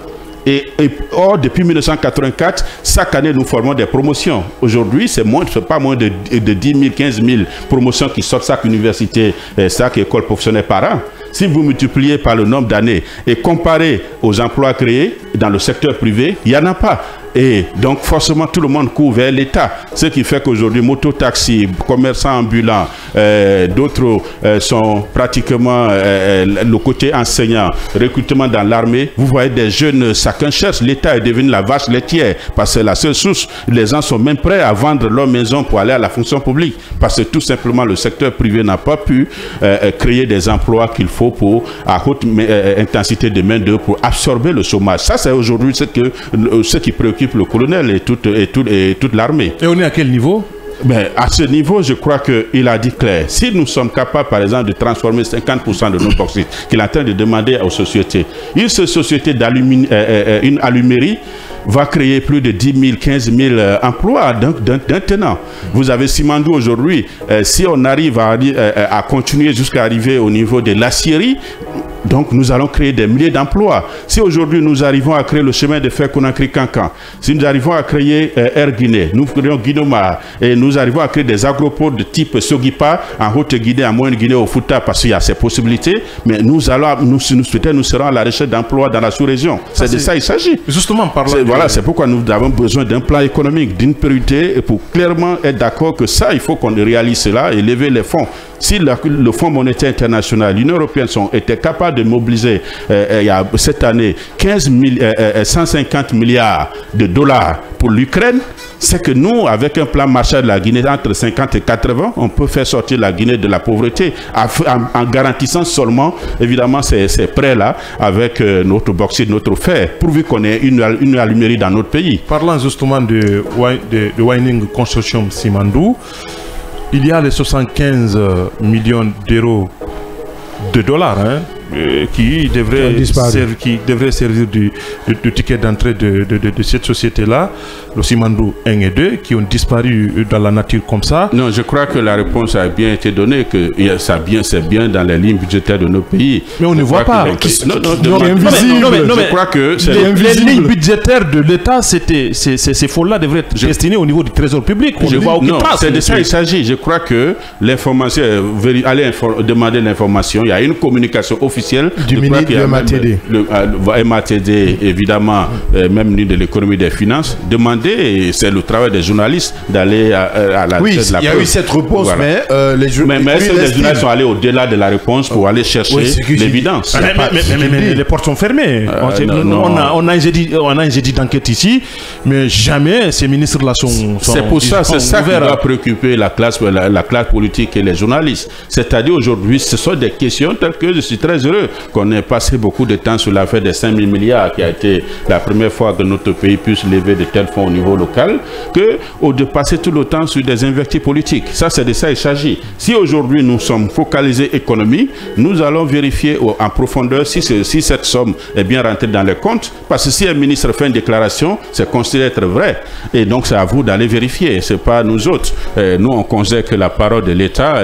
Or, depuis 1984, chaque année, nous formons des promotions. Aujourd'hui, c'est pas moins de 10 000, 15 000 promotions qui sortent chaque université, chaque école professionnelle par an. Si vous multipliez par le nombre d'années et comparez aux emplois créés dans le secteur privé, il n'y en a pas. Et donc, forcément, tout le monde court vers l'État. Ce qui fait qu'aujourd'hui, mototaxi, commerçants ambulants, d'autres sont pratiquement le côté enseignant, recrutement dans l'armée. Vous voyez des jeunes, chacun cherche. L'État est devenu la vache laitière parce que c'est la seule source. Les gens sont même prêts à vendre leur maison pour aller à la fonction publique. Parce que tout simplement, le secteur privé n'a pas pu créer des emplois qu'il faut à haute intensité de main-d'œuvre pour absorber le chômage. Ça, c'est aujourd'hui ce qui préoccupe le colonel et toute l'armée. Et on est à quel niveau? Mais à ce niveau, je crois qu'il a dit clair. Si nous sommes capables, par exemple, de transformer 50% de nos bauxite qu'il est en train de demander aux sociétés, une seule société une allumerie va créer plus de 10 000, 15 000 emplois d'un tenant. Vous avez Simandou aujourd'hui. Si on arrive à continuer jusqu'à arriver au niveau de l'acierie, donc nous allons créer des milliers d'emplois. Si aujourd'hui nous arrivons à créer le chemin de fer Conakry-Cancan, si nous arrivons à créer Air Guinée, nous créons Guinoma, et nous arrivons à créer des agroports de type Sogipa en Haute-Guinée, en Moyenne-Guinée, au Fouta, parce qu'il y a ces possibilités, mais nous serons à la recherche d'emplois dans la sous-région. C'est de ça il s'agit. Justement, voilà, c'est pourquoi nous avons besoin d'un plan économique, d'une priorité, et pour clairement être d'accord que ça, il faut qu'on réalise cela et lever les fonds. Si le Fonds monétaire international, l'Union européenne était capable de mobiliser il y a cette année 150 milliards de dollars pour l'Ukraine, c'est que nous, avec un plan Marshall de la Guinée entre 50 et 80, on peut faire sortir la Guinée de la pauvreté en garantissant seulement, évidemment, ces prêts-là avec notre bauxite, notre fer, pourvu qu'on ait une allumerie dans notre pays. Parlant justement de Winding Consortium Simandou, il y a les 75 millions d'euros de dollars qui devraient servir du ticket d'entrée de cette société-là, le Simandou 1 et 2, qui ont disparu dans la nature comme ça. Non, je crois que la réponse a bien été donnée, que c'est bien dans les lignes budgétaires de nos pays. Mais on ne voit pas. Je crois que les lignes budgétaires de l'État, ces fonds-là devraient être destinés au niveau du trésor public. On ne voit aucune trace. C'est de ça qu'il s'agit. Je crois que l'information, allez demander l'information, il y a une communication officielle du ministre de MATD. Le MATD, évidemment, même ministre de l'économie et des finances, demander, et c'est le travail des journalistes d'aller à la oui, il y a eu cette réponse, voilà. Mais les journalistes sont allés au-delà de la réponse pour aller chercher l'évidence. Mais les portes sont fermées. On a un jeudi d'enquête ici, mais jamais ces ministres-là sont c'est pour ça, c'est ça qui doit préoccuper la classe politique et les journalistes. C'est-à-dire aujourd'hui, ce sont des questions telles que je suis très heureux qu'on ait passé beaucoup de temps sur l'affaire des 5 000 milliards qui a été la première fois que notre pays puisse lever de tels fonds au niveau local, que de passer tout le temps sur des invectives politiques. Ça, c'est de ça il s'agit. Si aujourd'hui nous sommes focalisés économie, nous allons vérifier en profondeur si cette somme est bien rentrée dans les comptes, parce que si un ministre fait une déclaration, c'est considéré être vrai. Et donc c'est à vous d'aller vérifier, c'est pas nous autres. Nous, on considère que la parole de l'État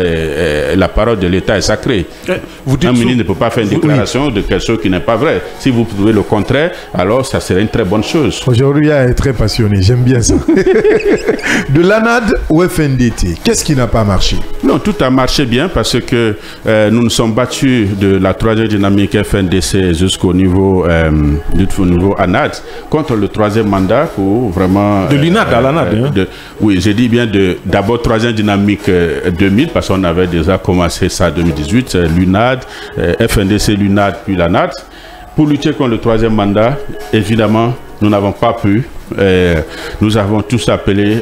est sacrée. Un ministre ne peut pas faire une déclaration de quelque chose qui n'est pas vrai. Si vous trouvez le contraire, alors ça serait une très bonne chose. Aujourd'hui, il est très passionné, j'aime bien ça. De l'ANAD au FNDT, qu'est-ce qui n'a pas marché? Non, tout a marché bien parce que nous nous sommes battus de la troisième dynamique FNDC jusqu'au niveau ANAD contre le troisième mandat pour vraiment... De l'UNAD à l'ANAD. Oui, j'ai dit bien d'abord troisième dynamique 2000 parce qu'on avait déjà commencé ça en 2018, l'UNAD, FNDC, l'UNAD, puis l'ANAD. Pour lutter contre le troisième mandat, évidemment, nous n'avons pas pu. Nous avons tous appelé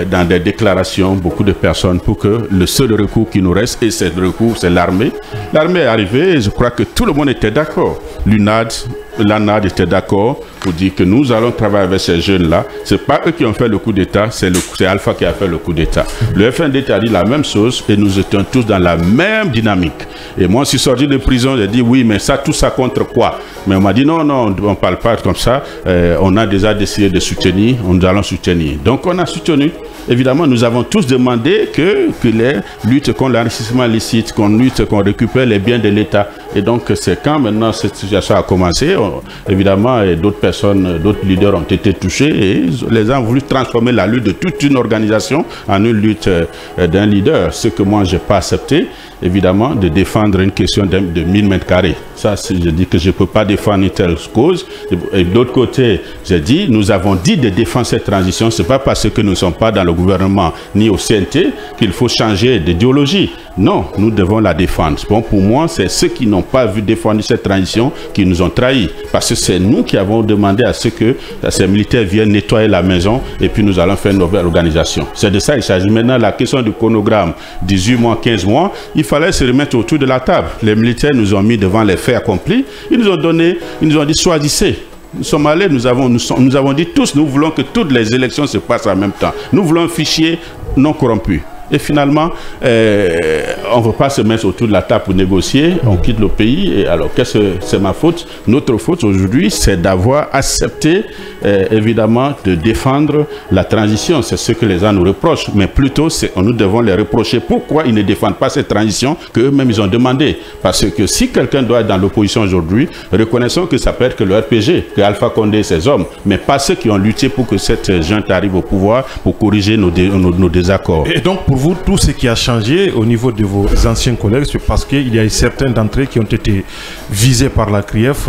dans des déclarations beaucoup de personnes pour que le seul recours qui nous reste, et ce recours, c'est l'armée. L'armée est arrivée et je crois que tout le monde était d'accord. L'UNAD, l'ANAD était d'accord pour dire que nous allons travailler avec ces jeunes-là. Ce n'est pas eux qui ont fait le coup d'État, c'est Alpha qui a fait le coup d'État. Le FNDT a dit la même chose et nous étions tous dans la même dynamique. Et moi, je suis sorti de prison, j'ai dit oui, mais ça, tout ça contre quoi? Mais on m'a dit non, on ne parle pas comme ça. On a déjà décidé de soutenir, nous allons soutenir. Donc on a soutenu. Évidemment, nous avons tous demandé que les luttes contre l'enrichissement illicite, qu'on lutte, qu'on récupère les biens de l'État. Et donc c'est quand maintenant cette situation a commencé, évidemment, d'autres personnes, d'autres leaders ont été touchés et les gens ont voulu transformer la lutte de toute une organisation en une lutte d'un leader. Ce que moi, je n'ai pas accepté, évidemment, de défendre une question de 1000 mètres carrés. Ça, je dis que je ne peux pas défendre une telle cause. Et de l'autre côté, j'ai dit, nous avons dit de défendre cette transition. Ce n'est pas parce que nous ne sommes pas dans le gouvernement ni au CNT qu'il faut changer d'idéologie. Non, nous devons la défendre. Bon, pour moi, c'est ceux qui n'ont pas vu défendre cette transition qui nous ont trahis. Parce que c'est nous qui avons demandé à ce que ces militaires viennent nettoyer la maison et puis nous allons faire une nouvelle organisation. C'est de ça qu'il s'agit. Maintenant, la question du chronogramme, 18 mois, 15 mois, il fallait se remettre autour de la table. Les militaires nous ont mis devant les faits accomplis. Ils nous ont dit choisissez. Nous sommes allés, nous avons dit tous, nous voulons que toutes les élections se passent en même temps. Nous voulons un fichier non corrompus. Et finalement, on ne veut pas se mettre autour de la table pour négocier, on quitte le pays. Et alors, qu'est-ce que c'est ma faute? Notre faute aujourd'hui, c'est d'avoir accepté, évidemment, de défendre la transition. C'est ce que les gens nous reprochent. Mais plutôt, nous devons les reprocher pourquoi ils ne défendent pas cette transition qu'eux-mêmes ils ont demandé. Parce que si quelqu'un doit être dans l'opposition aujourd'hui, reconnaissons que ça peut être que le RPG, que Alpha Condé et ses hommes, mais pas ceux qui ont lutté pour que cette junte arrive au pouvoir, pour corriger nos désaccords. Et donc, pour vous, tout ce qui a changé au niveau de vos anciens collègues, c'est parce qu'il y a certains d'entre eux qui ont été visés par la CRIEF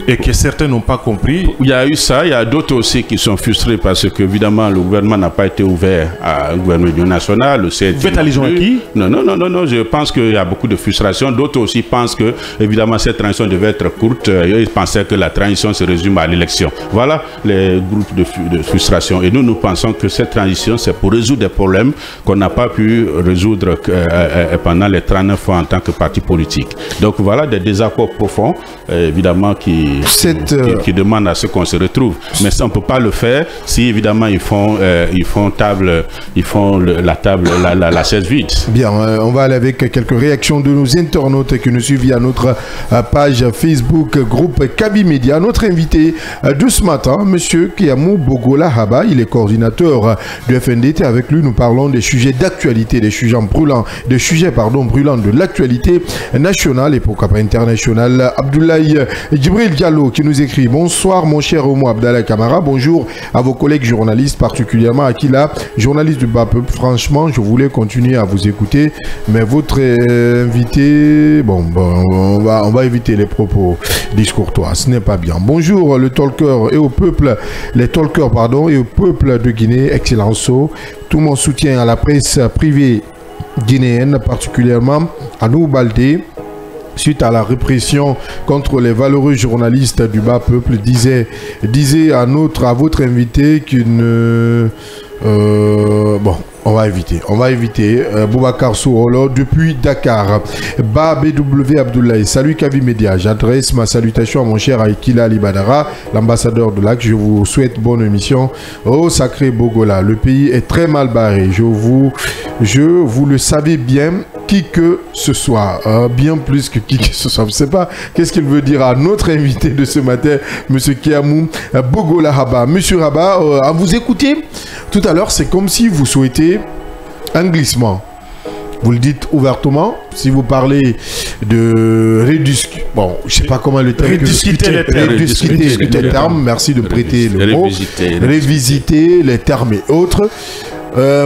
et que certains n'ont pas compris. Il y a eu ça, il y a d'autres aussi qui sont frustrés parce que, évidemment, le gouvernement n'a pas été ouvert à un gouvernement national. Le CRT. Vous faites allusion à qui? Non, je pense qu'il y a beaucoup de frustration. D'autres aussi pensent que, évidemment, cette transition devait être courte. Ils pensaient que la transition se résume à l'élection. Voilà les groupes de frustration. Et nous pensons que cette transition, c'est pour résoudre des problèmes qu'on n'a pas pu résoudre pendant les 39 ans en tant que parti politique. Donc voilà des désaccords profonds, évidemment, qui demandent à ce qu'on se retrouve. Mais ça, on ne peut pas le faire si, évidemment, ils font la chaise vide. Bien, on va aller avec quelques réactions de nos internautes qui nous suivent à notre page Facebook, groupe Kaby Média. Notre invité de ce matin, M. Kiamou Bogola Haba, il est coordinateur du FNDT. Avec lui, nous parlons des sujets d'actualité, des sujets brûlants de l'actualité nationale et pourquoi pas internationale. Abdoulaye Djibril Diallo qui nous écrit: bonsoir mon cher Omo Abdallah Kamara, bonjour à vos collègues journalistes, particulièrement à Akila, journaliste du bas peuple. Franchement, je voulais continuer à vous écouter, mais votre invité, on va éviter les propos discourtois, ce n'est pas bien. Bonjour le talker et au peuple, les talkers et au peuple de Guinée, Excellence. Tout mon soutien à la presse privée guinéenne, particulièrement à nous Baldé. Suite à la répression contre les valeureux journalistes du bas peuple, disait à votre invité qu'une... on va éviter. Boubacar Souholo depuis Dakar. Ba BW Abdoulaye. Salut Kaby Média. J'adresse ma salutation à mon cher Aikila Ali Badara, l'ambassadeur de l'AC. Je vous souhaite bonne émission. Oh sacré Bogola, le pays est très mal barré. Vous le savez bien, qui que ce soit. Bien plus que qui que ce soit. Je ne sais pas qu'est-ce qu'il veut dire à notre invité de ce matin, M. Kiamou Bogola Haba. Monsieur Haba, à vous écouter tout à l'heure, c'est comme si vous souhaitez un glissement. Vous le dites ouvertement. Si vous parlez de rediscuter, je sais pas comment le terme. Rediscuter les termes. Merci de prêter le mot. Révisiter les termes et autres.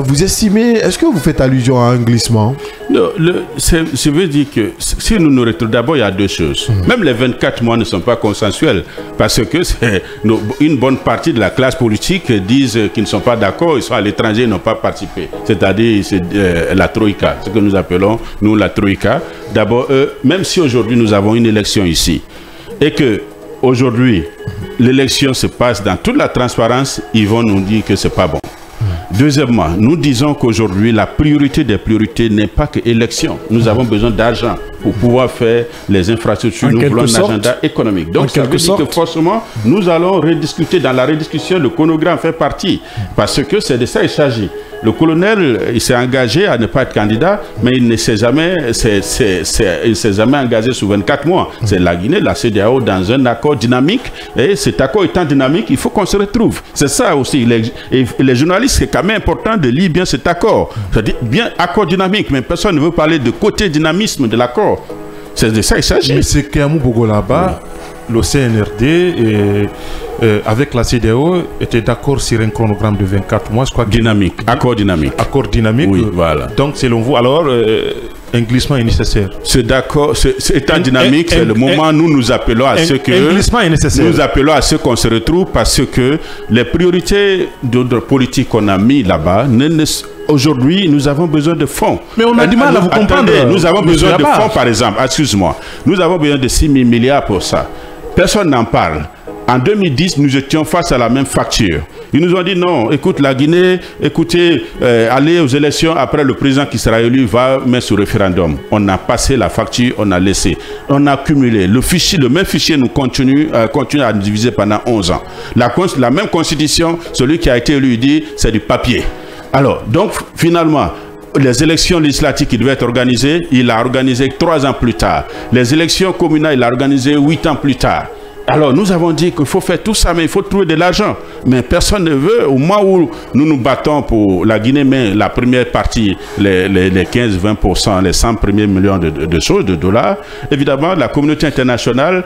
Vous estimez, est-ce que vous faites allusion à un glissement? Non, je veux dire que si nous nous retrouvons, d'abord il y a deux choses. Même les 24 mois ne sont pas consensuels parce que une bonne partie de la classe politique disent qu'ils ne sont pas d'accord, ils sont à l'étranger, ils n'ont pas participé. C'est-à-dire la Troïka, ce que nous appelons, nous, la Troïka. D'abord, même si aujourd'hui nous avons une élection ici et que aujourd'hui l'élection se passe dans toute la transparence, ils vont nous dire que c'est pas bon. Deuxièmement, nous disons qu'aujourd'hui, la priorité des priorités n'est pas que l'élection. Nous avons besoin d'argent pour pouvoir faire les infrastructures. Nous voulons un agenda économique. Donc, ça veut dire que forcément, nous allons rediscuter. Dans la rediscussion, le chronogramme fait partie. Parce que c'est de ça qu'il s'agit. Le colonel, il s'est engagé à ne pas être candidat, mais il ne s'est jamais, engagé sur 24 mois. C'est la Guinée, la CEDEAO, dans un accord dynamique. Et cet accord étant dynamique, il faut qu'on se retrouve. C'est ça aussi. Les journalistes, c'est quand même important de lire bien cet accord. C'est-à-dire bien accord dynamique, mais personne ne veut parler de côté dynamisme de l'accord. C'est de ça qu'il s'agit. Mais c'est Kiamou Bogola, le CNRD avec la CEDEAO était d'accord sur un chronogramme de 24 mois, je crois. Dynamique, accord dynamique. Accord dynamique. Oui, voilà. Donc selon vous, alors un glissement est nécessaire. C'est d'accord, c'est étant dynamique, c'est le moment où nous appelons à ce que... Un glissement est nécessaire. Nous appelons à ce qu'on se retrouve parce que les priorités de politique qu'on a mis là-bas, aujourd'hui, nous avons besoin de fonds. Mais on a du mal à vous comprendre. Nous avons besoin de fonds, par exemple. Excuse-moi. Nous avons besoin de 6 000 milliards pour ça. Personne n'en parle. En 2010, nous étions face à la même facture. Ils nous ont dit non, écoute, la Guinée, écoutez, allez aux élections, après le président qui sera élu va mettre sur référendum. On a passé la facture, on a laissé. On a accumulé. Le même fichier nous continue à nous diviser pendant 11 ans. La même constitution, celui qui a été élu dit, c'est du papier. Alors, donc, finalement, les élections législatives qui devaient être organisées, il a organisé 3 ans plus tard. Les élections communales, il a organisé 8 ans plus tard. Alors, nous avons dit qu'il faut faire tout ça, mais il faut trouver de l'argent. Mais personne ne veut. Au moment où nous nous battons pour la Guinée, mais la première partie, les 15-20%, les 100 premiers millions de dollars, évidemment, la communauté internationale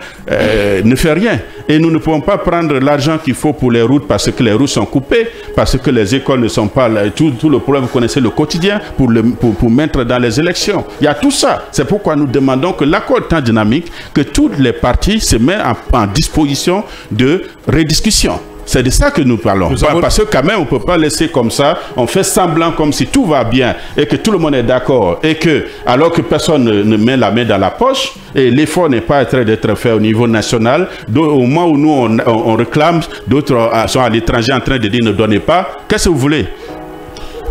ne fait rien. Et nous ne pouvons pas prendre l'argent qu'il faut pour les routes parce que les routes sont coupées, parce que les écoles ne sont pas... Tout le problème, vous connaissez le quotidien, pour mettre dans les élections. Il y a tout ça. C'est pourquoi nous demandons que l'accord est tant dynamique, que toutes les parties se mettent en disposition de rediscussion. C'est de ça que nous parlons. Parce que quand même, on ne peut pas laisser comme ça, on fait semblant comme si tout va bien et que tout le monde est d'accord et que, alors que personne ne met la main dans la poche et l'effort n'est pas en train d'être fait au niveau national, au moment où nous on réclame, d'autres sont à l'étranger en train de dire ne donnez pas, qu'est-ce que vous voulez?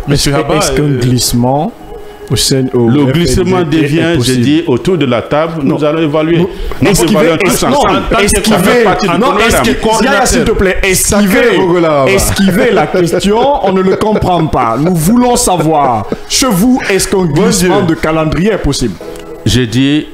Monsieur Haba, est-ce qu'un glissement le glissement devient, je dis, autour de la table, nous allons évaluer. Nous évaluons tous ensemble. S'il te plaît, esquiver la question, on ne le comprend pas. Nous voulons savoir, chez vous, est-ce qu'un glissement de calendrier est possible? J'ai dit,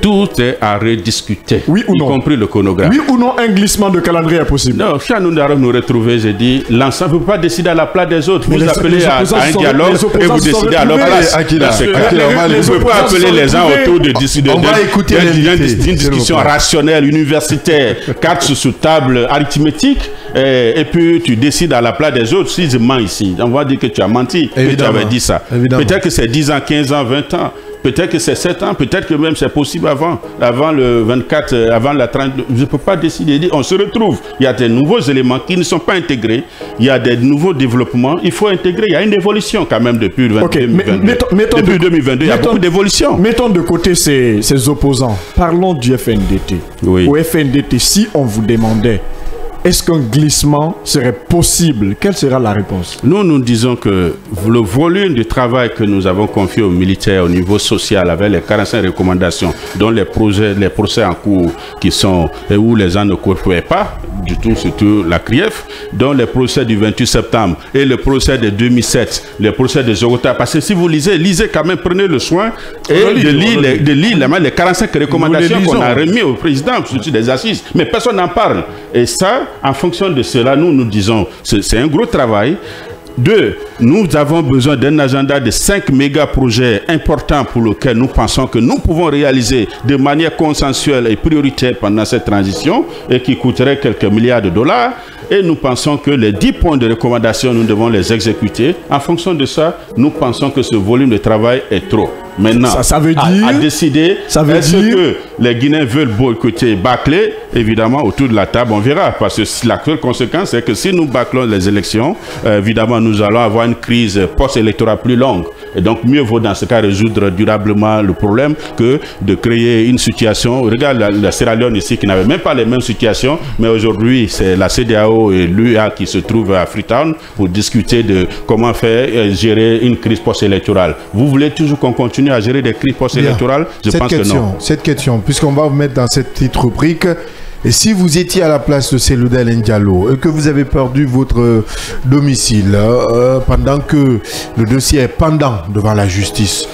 tout est à rediscuter, oui ou non, y compris le chronogramme. Oui ou non, un glissement de calendrier est possible? Non, quand nous allons nous retrouver, j'ai dit, l'ensemble ne peut pas décider à la place des autres. Vous appelez à un dialogue et vous décidez à leur place. Vous ne pouvez pas appeler les gens autour de d'une discussion rationnelle, universitaire, carte sous table, arithmétique, et puis tu décides à la place des autres. Si je mens ici, on va dire que tu as menti, que tu avais dit ça. Peut-être que c'est 10 ans, 15 ans, 20 ans. Peut-être que c'est 7 ans, peut-être que même c'est possible avant le 24, avant la 30. Je ne peux pas décider. On se retrouve. Il y a des nouveaux éléments qui ne sont pas intégrés. Il y a des nouveaux développements. Il faut intégrer. Il y a une évolution quand même depuis 2022. Depuis 2022, il y a beaucoup d'évolution. Mettons de côté ces opposants. Parlons du FNDT. Oui. Au FNDT, si on vous demandait, est-ce qu'un glissement serait possible? Quelle sera la réponse? Nous disons que le volume de travail que nous avons confié aux militaires au niveau social avec les 45 recommandations, dont les procès en cours qui sont où les gens ne courent pas, du tout, surtout la CRIEF, dont les procès du 28 septembre et le procès de 2007, les procès de Zogota. Parce que si vous lisez quand même, prenez le soin de lire les 45 recommandations qu'on a remis au président, surtout des assises. Mais personne n'en parle. Et ça, en fonction de cela, nous disons, c'est un gros travail. 2, nous avons besoin d'un agenda de 5 méga-projets importants pour lesquels nous pensons que nous pouvons réaliser de manière consensuelle et prioritaire pendant cette transition et qui coûterait quelques milliards de dollars. Et nous pensons que les 10 points de recommandation, nous devons les exécuter. En fonction de ça, nous pensons que ce volume de travail est trop. Maintenant, ça veut dire, à décider, est-ce que les Guinéens veulent boycotter, bâcler? Évidemment, autour de la table, on verra. Parce que la seule conséquence, c'est que si nous bâclons les élections, évidemment, nous allons avoir une crise post-électorale plus longue. Et donc, mieux vaut dans ce cas résoudre durablement le problème que de créer une situation. Regarde la Sierra Leone ici, qui n'avait même pas les mêmes situations, mais aujourd'hui, c'est la CEDEAO et l'UA qui se trouvent à Freetown pour discuter de comment faire gérer une crise post-électorale. Vous voulez toujours qu'on continue à gérer des crises post-électorales? Je pense que non. Cette question, puisqu'on va vous mettre dans cette petite rubrique, et si vous étiez à la place de Seloudel Ndiallo et que vous avez perdu votre domicile pendant que le dossier est pendant devant la justice,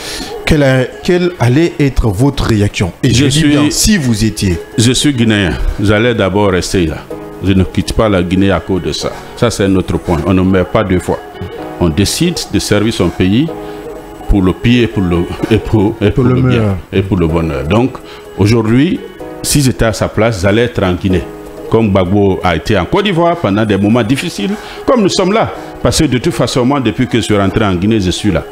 quelle allait être votre réaction? Et je dis bien, si vous étiez. Je suis guinéen. J'allais d'abord rester là. Je ne quitte pas la Guinée à cause de ça. Ça, c'est notre point. On ne meurt pas 2 fois. On décide de servir son pays pour le pire et pour le bien et pour le bonheur. Donc, aujourd'hui, si j'étais à sa place, j'allais être en Guinée. Comme Gbagbo a été en Côte d'Ivoire pendant des moments difficiles, comme nous sommes là. Parce que de toute façon, moi, depuis que je suis rentré en Guinée, je suis là.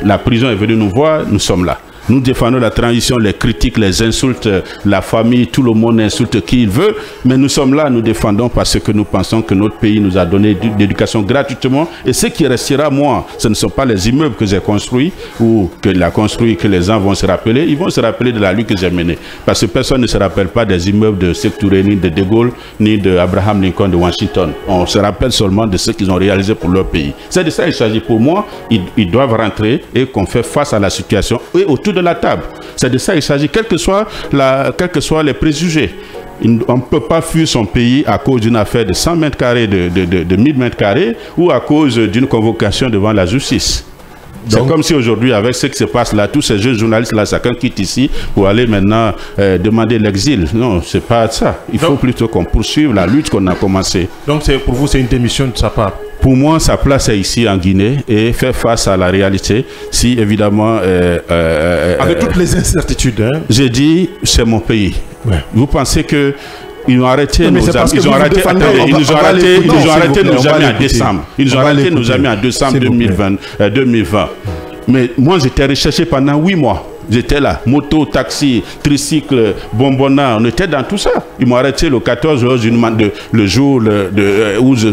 La prison est venue nous voir, nous sommes là. Nous défendons la transition, les critiques, les insultes, la famille, tout le monde insulte qui il veut. Mais nous sommes là, nous défendons parce que nous pensons que notre pays nous a donné de l'éducation gratuitement. Et ce qui restera, moi, ce ne sont pas les immeubles que j'ai construits ou qu'il a construits que les gens vont se rappeler. Ils vont se rappeler de la lutte que j'ai menée. Parce que personne ne se rappelle pas des immeubles de Sékou Touré, ni de De Gaulle, ni de Abraham Lincoln de Washington. On se rappelle seulement de ce qu'ils ont réalisé pour leur pays. C'est de ça qu'il s'agit. Pour moi, ils doivent rentrer et qu'on fait face à la situation et autour de la table. C'est de ça qu'il s'agit, quels que soient les préjugés. On ne peut pas fuir son pays à cause d'une affaire de 100 mètres carrés, de 1000 mètres carrés, ou à cause d'une convocation devant la justice. C'est comme si aujourd'hui, avec ce qui se passe là, tous ces jeunes journalistes-là, chacun quitte ici pour aller maintenant demander l'exil. Non, c'est pas ça. Il faut plutôt qu'on poursuive la lutte qu'on a commencée. Donc pour vous, c'est une démission de sa part? Pour moi, sa place est ici en Guinée et faire face à la réalité. Si évidemment... avec toutes les incertitudes. Hein. J'ai dit, c'est mon pays. Ouais. Vous pensez que... Ils ont arrêté nos amis. Ils ont arrêté nos amis en décembre. Ils ont arrêté nos amis en décembre 2020. Mais moi, j'étais recherché pendant 8 mois. J'étais là, moto, taxi, tricycle, bonbonna, on était dans tout ça. Ils m'ont arrêté le 14 heures, le jour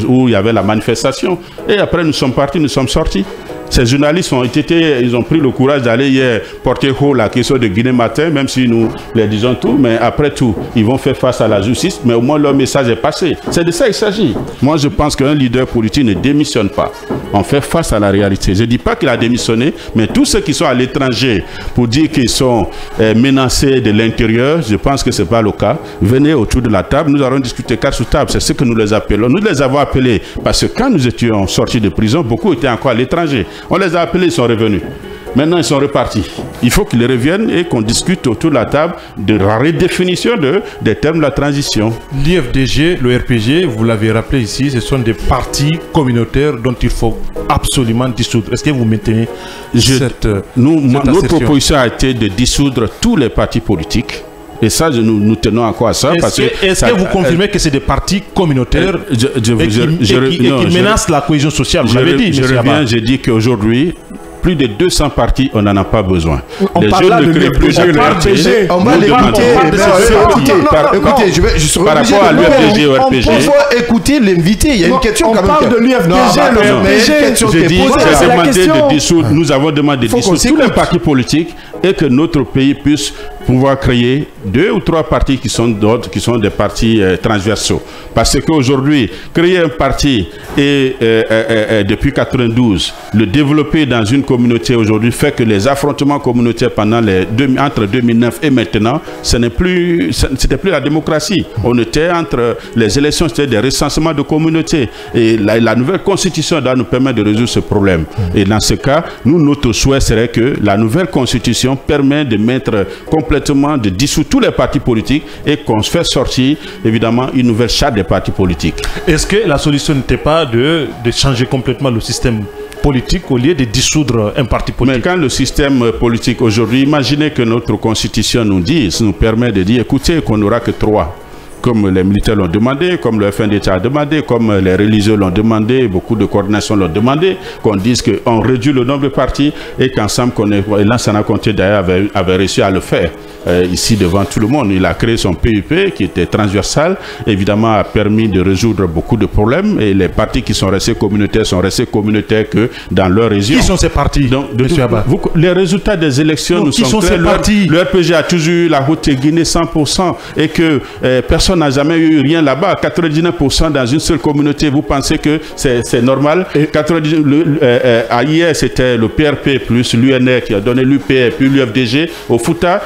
où il y avait la manifestation. Et après, nous sommes partis, nous sommes sortis. Ces journalistes ils ont pris le courage d'aller hier porter haut la question de Guinée Matin, même si nous les disons tout, mais après tout, ils vont faire face à la justice, mais au moins leur message est passé. C'est de ça qu'il s'agit. Moi, je pense qu'un leader politique ne démissionne pas. On fait face à la réalité. Je ne dis pas qu'il a démissionné, mais tous ceux qui sont à l'étranger pour dire qu'ils sont menacés de l'intérieur, je pense que ce n'est pas le cas. Venez autour de la table, nous allons discuter cas sous table, c'est ce que nous les appelons. Nous les avons appelés parce que quand nous étions sortis de prison, beaucoup étaient encore à l'étranger. On les a appelés, ils sont revenus. Maintenant, ils sont repartis. Il faut qu'ils reviennent et qu'on discute autour de la table de la redéfinition des termes de la transition. L'IFDG, le RPG, vous l'avez rappelé ici, ce sont des partis communautaires dont il faut absolument dissoudre. Est-ce que vous maintenez notre proposition a été de dissoudre tous les partis politiques. Et ça, nous tenons encore à ça. Est-ce que vous confirmez que c'est des partis communautaires qui menacent la cohésion sociale? Vous l'avez dit, je reviens, j'ai dit qu'aujourd'hui, plus de 200 partis, on n'en a pas besoin. On parle là de l'UFDG. On va l'écouter. Écoutez, je serai par rapport à l'UFDG au RPG. Il faut écouter l'invité. Il y a une question quand même. On parle de l'UFDG. J'ai demandé de dissoudre. Nous avons demandé de dissoudre tous les partis politiques et que notre pays puisse pouvoir créer 2 ou 3 partis qui sont des partis transversaux. Parce qu'aujourd'hui, créer un parti et depuis 92, le développer dans une communauté aujourd'hui fait que les affrontements communautaires entre 2009 et maintenant, c'était plus la démocratie. On était entre les élections, c'était des recensements de communautés. Et la nouvelle constitution doit nous permettre de résoudre ce problème. Et dans ce cas, notre souhait serait que la nouvelle constitution permet de mettre complètement, de dissoudre tous les partis politiques et qu'on se fait sortir, évidemment, une nouvelle charte des partis politiques. Est-ce que la solution n'était pas de changer complètement le système politique au lieu de dissoudre un parti politique? Mais quand le système politique aujourd'hui, imaginez que notre constitution nous permet de dire, écoutez, qu'on n'aura que 3. Comme les militaires l'ont demandé, comme le FNDT a demandé, comme les religieux l'ont demandé, beaucoup de coordinations l'ont demandé, qu'on dise qu'on réduit le nombre de partis et qu'ensemble, Lansana Conté d'ailleurs avait réussi à le faire ici devant tout le monde. Il a créé son PUP qui était transversal, évidemment a permis de résoudre beaucoup de problèmes et les partis qui sont restés communautaires que dans leur région. Qui sont ces partis? Donc, les résultats des élections nous sont clairs. Le RPG a toujours eu la Haute-Guinée 100% et que personne n'a jamais eu rien là-bas. 99% dans une seule communauté. Vous pensez que c'est normal? Hier, c'était le PRP plus l'UNR qui a donné l'UPR puis l'UFDG. Au Fouta,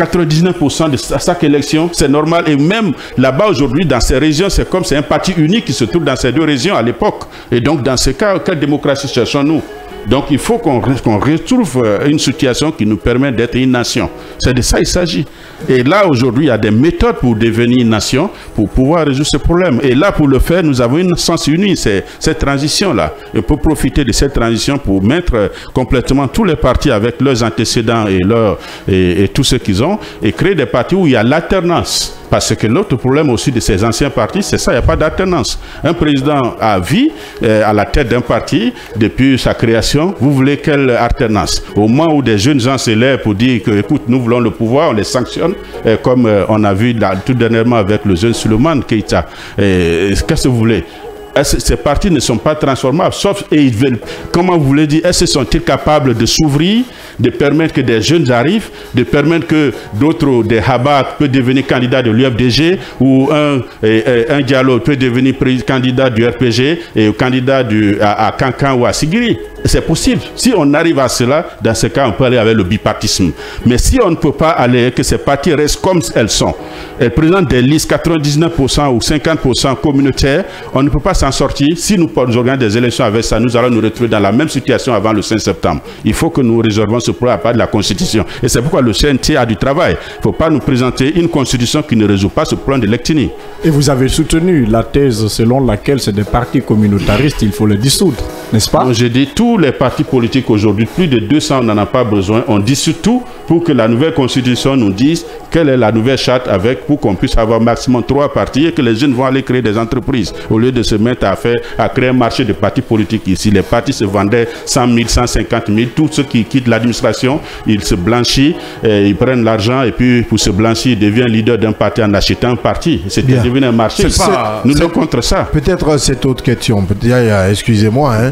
99% de chaque élection, c'est normal. Et même là-bas aujourd'hui, dans ces régions, c'est comme c'est un parti unique qui se trouve dans ces 2 régions à l'époque. Et donc, dans ce cas, quelle démocratie cherchons-nous? Donc il faut qu'on retrouve une situation qui nous permet d'être une nation. C'est de ça qu'il s'agit. Et là, aujourd'hui, il y a des méthodes pour devenir une nation, pour pouvoir résoudre ce problème. Et là, pour le faire, nous avons une sens unie, cette transition-là. Et pour profiter de cette transition, pour mettre complètement tous les partis avec leurs antécédents et tout ce qu'ils ont, et créer des partis où il y a l'alternance. Parce que l'autre problème aussi de ces anciens partis, c'est ça, il n'y a pas d'alternance. Un président à vie, à la tête d'un parti, depuis sa création, vous voulez quelle alternance? Au moment où des jeunes gens se lèvent pour dire que, écoute, nous voulons le pouvoir, on les sanctionne, comme on a vu tout dernièrement avec le jeune Suleiman Keïta. Qu'est-ce que vous voulez? Ces partis ne sont pas transformables, sauf et ils veulent. Comment vous voulez dire? Est-ce qu'ils sont-ils capables de s'ouvrir, de permettre que des jeunes arrivent, de permettre que d'autres, des Habak, peuvent devenir candidats de l'UFDG, ou un Diallo peut devenir candidat du RPG et candidat à Kankan ou à Sigiri. C'est possible. Si on arrive à cela, dans ce cas, on peut aller avec le bipartisme. Mais si on ne peut pas aller, que ces partis restent comme elles sont, elles présentent des listes 99% ou 50% communautaires, on ne peut pas s'en sortir. Si nous organisons des élections avec ça, nous allons nous retrouver dans la même situation avant le 5 septembre. Il faut que nous résolvions ce problème à part de la Constitution. Et c'est pourquoi le CNT a du travail. Il ne faut pas nous présenter une Constitution qui ne résout pas ce problème de l'ethnie. Et vous avez soutenu la thèse selon laquelle c'est des partis communautaristes, il faut les dissoudre, n'est-ce pas? J'ai dit tous les partis politiques aujourd'hui, plus de 200, on n'en a pas besoin. On dissout tout pour que la nouvelle Constitution nous dise quelle est la nouvelle charte pour qu'on puisse avoir maximum 3 partis et que les jeunes vont aller créer des entreprises au lieu de se mettre à créer un marché de partis politiques ici. Les partis se vendaient 100 000, 150 000. Tous ceux qui quittent l'administration, ils se blanchissent, ils prennent l'argent et puis pour se blanchir, ils deviennent leader d'un parti en achetant un parti. C'est devenu un marché. Nous sommes contre ça. Peut-être cette autre question, excusez-moi, hein.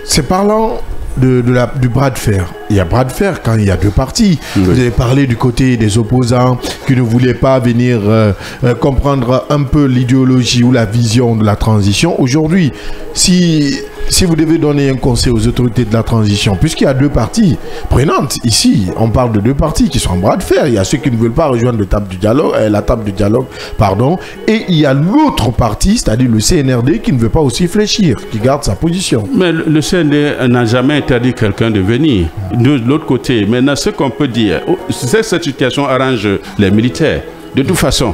C'est parlant du bras de fer. Il y a bras de fer quand il y a 2 partis. Oui. Vous avez parlé du côté des opposants qui ne voulaient pas venir comprendre un peu l'idéologie ou la vision de la transition. Aujourd'hui, si vous devez donner un conseil aux autorités de la transition, puisqu'il y a 2 parties prenantes, ici, on parle de 2 partis qui sont en bras de fer. Il y a ceux qui ne veulent pas rejoindre la table du dialogue, et il y a l'autre parti, c'est-à-dire le CNRD, qui ne veut pas aussi fléchir, qui garde sa position. Mais le CNRD n'a jamais interdit quelqu'un de venir. De l'autre côté, maintenant, ce qu'on peut dire, c'est que cette situation arrange les militaires. De toute façon,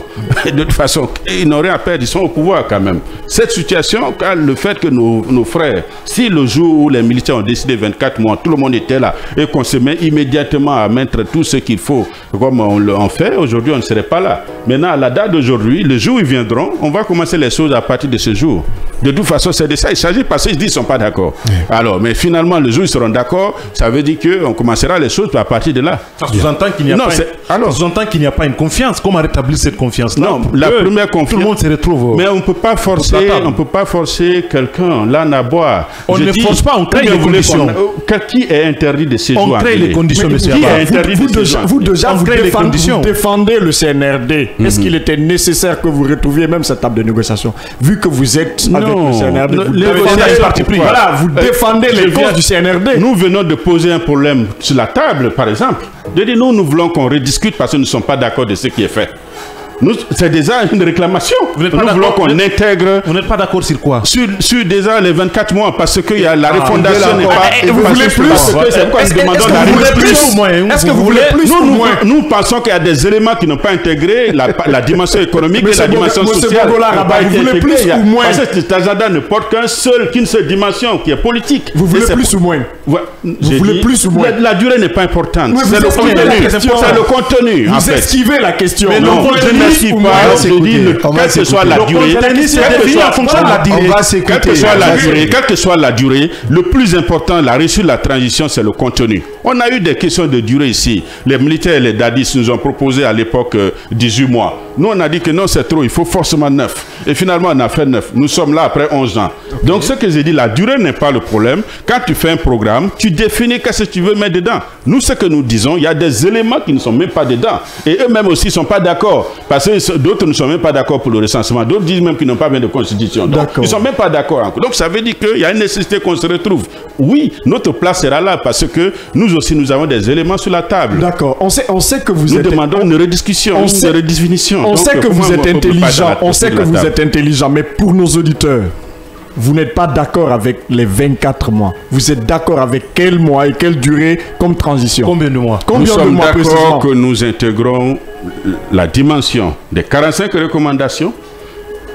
ils n'ont rien à perdre, ils sont au pouvoir quand même. Cette situation, le fait que nos frères, si le jour où les militaires ont décidé 24 mois, tout le monde était là, et qu'on se met immédiatement à mettre tout ce qu'il faut, comme on fait, aujourd'hui on ne serait pas là. Maintenant, à la date d'aujourd'hui, le jour où ils viendront, on va commencer les choses à partir de ce jour. De toute façon, c'est de ça il s'agit, parce qu'ils disent qu'ils ne sont pas d'accord. Alors, mais finalement, le jour où ils seront d'accord, ça veut dire qu'on commencera les choses à partir de là. Ça sous-entend qu'il n'y a pas une confiance. Comment rétablir cette confiance-là? Non, la première confiance. Tout le monde se retrouve. Mais on ne peut pas forcer quelqu'un là à boire. On ne force pas, on crée les conditions. Qui est interdit de séjour? On crée les conditions, monsieur. Vous défendez le CNRD. Est-ce qu'il était nécessaire que vous retrouviez même cette table de négociation? Vu que vous êtes avec le CNRD, vous défendez les causes du CNRD. Nous venons de poser un problème sur la table, par exemple. Nous voulons qu'on rediscute parce que nous ne sommes pas d'accord de ce qui est fait. C'est déjà une réclamation. Nous voulons qu'on intègre. Vous n'êtes pas d'accord sur quoi? Sur déjà les 24 mois, parce que la refondation n'est pas. Vous voulez plus? C'est pourquoi nous demandons la réduction. Est-ce que vous voulez plus? Nous pensons qu'il y a des éléments qui n'ont pas intégré la dimension économique et la dimension sociale. Vous voulez plus ou moins? Parce que cet agenda ne porte qu'une seule dimension qui est politique. Vous voulez plus ou moins? Vous voulez plus ou moins? La durée n'est pas importante. C'est le contenu. Vous esquivez la question. Quelle que soit la durée, quelle que soit la durée, le plus important, la réussite de la transition, c'est le contenu. On a eu des questions de durée ici. Les militaires et les dadis nous ont proposé à l'époque 18 mois. Nous, on a dit que non, c'est trop, il faut forcément 9. Et finalement, on a fait 9. Nous sommes là après 11 ans. Donc, ce que j'ai dit, la durée n'est pas le problème. Quand tu fais un programme, tu définis qu'est-ce que tu veux mettre dedans. Nous, ce que nous disons, il y a des éléments qui ne sont même pas dedans. Et eux-mêmes aussi ne sont pas d'accord. Parce que d'autres ne sont même pas d'accord pour le recensement. D'autres disent même qu'ils n'ont pas bien de constitution. Donc, ils ne sont même pas d'accord encore. Donc, ça veut dire qu'il y a une nécessité qu'on se retrouve. Oui, notre place sera là parce que nous aussi, nous avons des éléments sur la table. D'accord. On sait que vous nous demandons une rediscussion, une redéfinition. On sait que vous êtes intelligent. On sait que vous êtes intelligent. Mais pour nos auditeurs, vous n'êtes pas d'accord avec les 24 mois. Vous êtes d'accord avec quel mois et quelle durée comme transition? Combien de mois? Nous sommes d'accord que nous intégrons la dimension des 45 recommandations.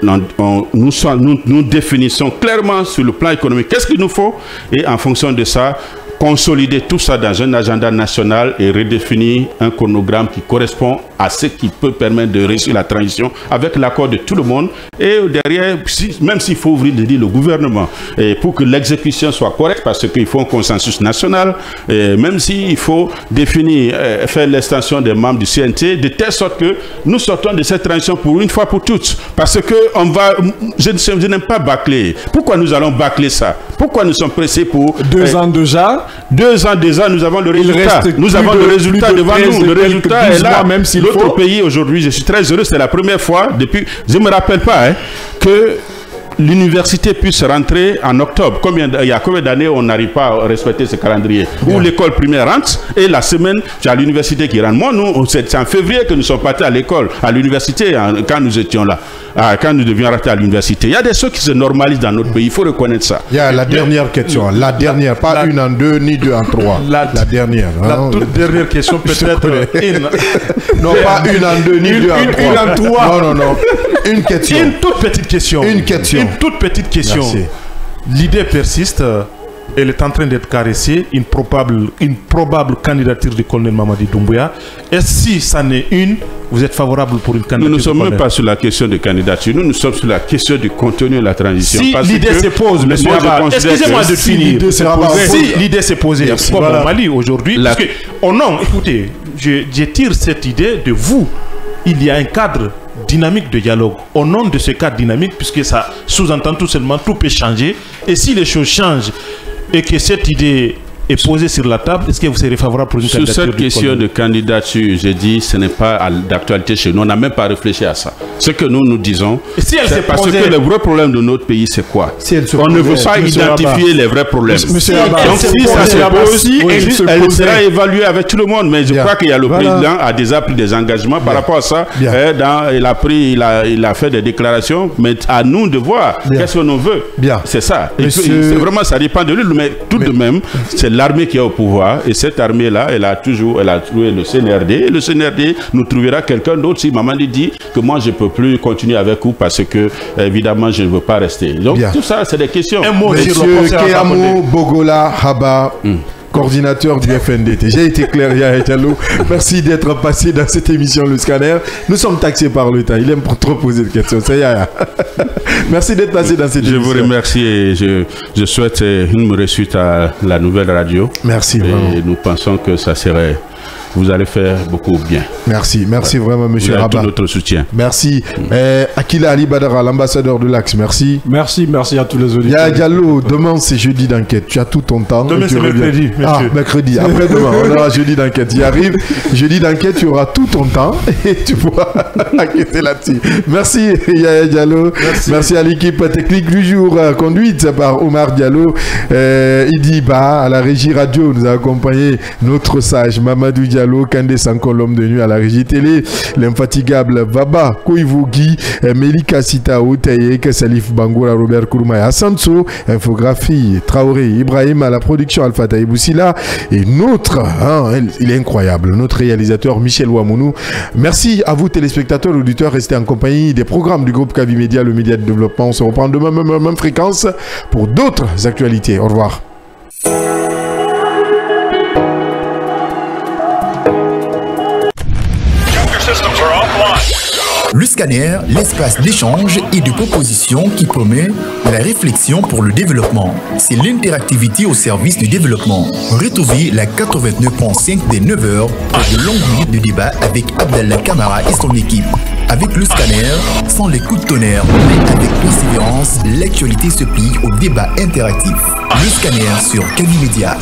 Nous définissons clairement sur le plan économique qu'est-ce qu'il nous faut et en fonction de ça, consolider tout ça dans un agenda national et redéfinir un chronogramme qui correspond à ce qui peut permettre de réussir la transition avec l'accord de tout le monde et derrière, même s'il faut ouvrir le gouvernement et pour que l'exécution soit correcte parce qu'il faut un consensus national, et même s'il faut définir, faire l'extension des membres du CNT de telle sorte que nous sortons de cette transition pour une fois pour toutes parce que je n'aime pas bâcler. Pourquoi nous allons bâcler ça? Pourquoi nous sommes pressés pour... 2 ans déjà. 2 ans déjà, nous avons le résultat. Nous avons le résultat devant nous. Le résultat est là. Même si l'autre pays aujourd'hui, je suis très heureux, c'est la première fois depuis... Je ne me rappelle pas que l'université puisse rentrer en octobre. Il y a combien d'années on n'arrive pas à respecter ce calendrier? Où l'école primaire rentre et la semaine, tu as l'université qui rentre. Moi, nous, c'est en février que nous sommes partis à l'école, à l'université, quand nous étions là, quand nous devions rentrer à l'université. Il y a des choses qui se normalisent dans notre pays, il faut reconnaître ça. Il y a la dernière question, la dernière, pas une en 2 ni 2 en 3. La dernière. La toute dernière question peut-être non, pas une en 2 ni 2 en 3. Une en 3. Non. Une question. Une toute petite question. Une toute petite question. Merci. L'idée persiste. Elle est en train d'être caressée. Une probable candidature du colonel Mamadi Doumbouya. Et si ça n'est une, vous êtes favorable pour une candidature? Nous ne sommes même pas sur la question de candidature. Nous sommes sur la question du contenu de la transition. Si l'idée se pose, excusez-moi de finir. Si l'idée s'est posée comme au Mali aujourd'hui, parce que, oh non, écoutez, je tire cette idée de vous. Il y a un cadre dynamique de dialogue. Au nom de ce cadre dynamique, puisque ça sous-entend tout seulement, tout peut changer. Et si les choses changent et que cette idée est posée sur la table, est-ce que vous serez favorable pour une candidature? Sur cette question de candidature, j'ai dit, ce n'est pas d'actualité chez nous. On n'a même pas réfléchi à ça. Ce que nous disons, c'est parce que le vrai problème de notre pays, c'est quoi? On ne veut pas identifier les vrais problèmes. Donc si ça se pose, elle sera évaluée avec tout le monde. Mais je crois qu'il y a le président a déjà pris des engagements par rapport à ça. Il a fait des déclarations, mais à nous de voir qu'est-ce qu'on veut. C'est ça. Vraiment, ça dépend de lui. Mais tout de même, c'est l'armée qui est au pouvoir, et cette armée-là, elle a trouvé le CNRD, et le CNRD nous trouvera quelqu'un d'autre. Si Mamadi dit que moi je ne peux plus continuer avec vous parce que évidemment je ne veux pas rester. Donc tout ça, c'est des questions. Monsieur Kéamou Bogola Haba, coordinateur du FNDT. J'ai été clair, Yaya Diallo. Merci d'être passé dans cette émission Le Scanner. Nous sommes taxés par le temps. Il aime trop poser de questions. C'est Yaya. Merci d'être passé dans cette émission. Je vous remercie et je souhaite une réussite à la nouvelle radio. Merci. Et nous pensons que ça serait... Vous allez faire beaucoup bien. Merci vraiment, monsieur Rabat. Vous avez tout notre soutien. Merci. Akila Ali Badara, l'ambassadeur de l'Axe, merci. Merci à tous les auditeurs. Yaya Diallo, demain c'est jeudi d'enquête. Tu as tout ton temps. Demain c'est mercredi. Mercredi. Après demain, on aura jeudi d'enquête. Il arrive. Jeudi d'enquête, tu auras tout ton temps et tu pourras enquêter là-dessus. Merci Yaya Diallo. Merci à l'équipe technique du jour, conduite par Omar Diallo. Idi Ba, à la régie radio, nous a accompagné notre sage Mamadou Diallo. Kande Sanko, l'homme de nuit à la régie télé, l'infatigable Vaba Koivogi, Melika Sita Outaye, Salif Bangoura, Robert Kouroumaya, Assanso, infographie, Traoré, Ibrahim à la production, Alpha Taïboussila, et notre, il est incroyable, notre réalisateur Michel Ouamounou. Merci à vous téléspectateurs, auditeurs, restez en compagnie des programmes du groupe Kavi Média, le média de développement. On se reprend demain, même fréquence, pour d'autres actualités. Au revoir. Le Scanner, l'espace d'échange et de propositions qui promet la réflexion pour le développement. C'est l'interactivité au service du développement. Retrouvez la 89.5 des 9h pour de longues minutes de débat avec Abdallah Kamara et son équipe. Avec le Scanner, sans les coups de tonnerre, mais avec persévérance, l'actualité se plie au débat interactif. Le Scanner sur Kavi Média.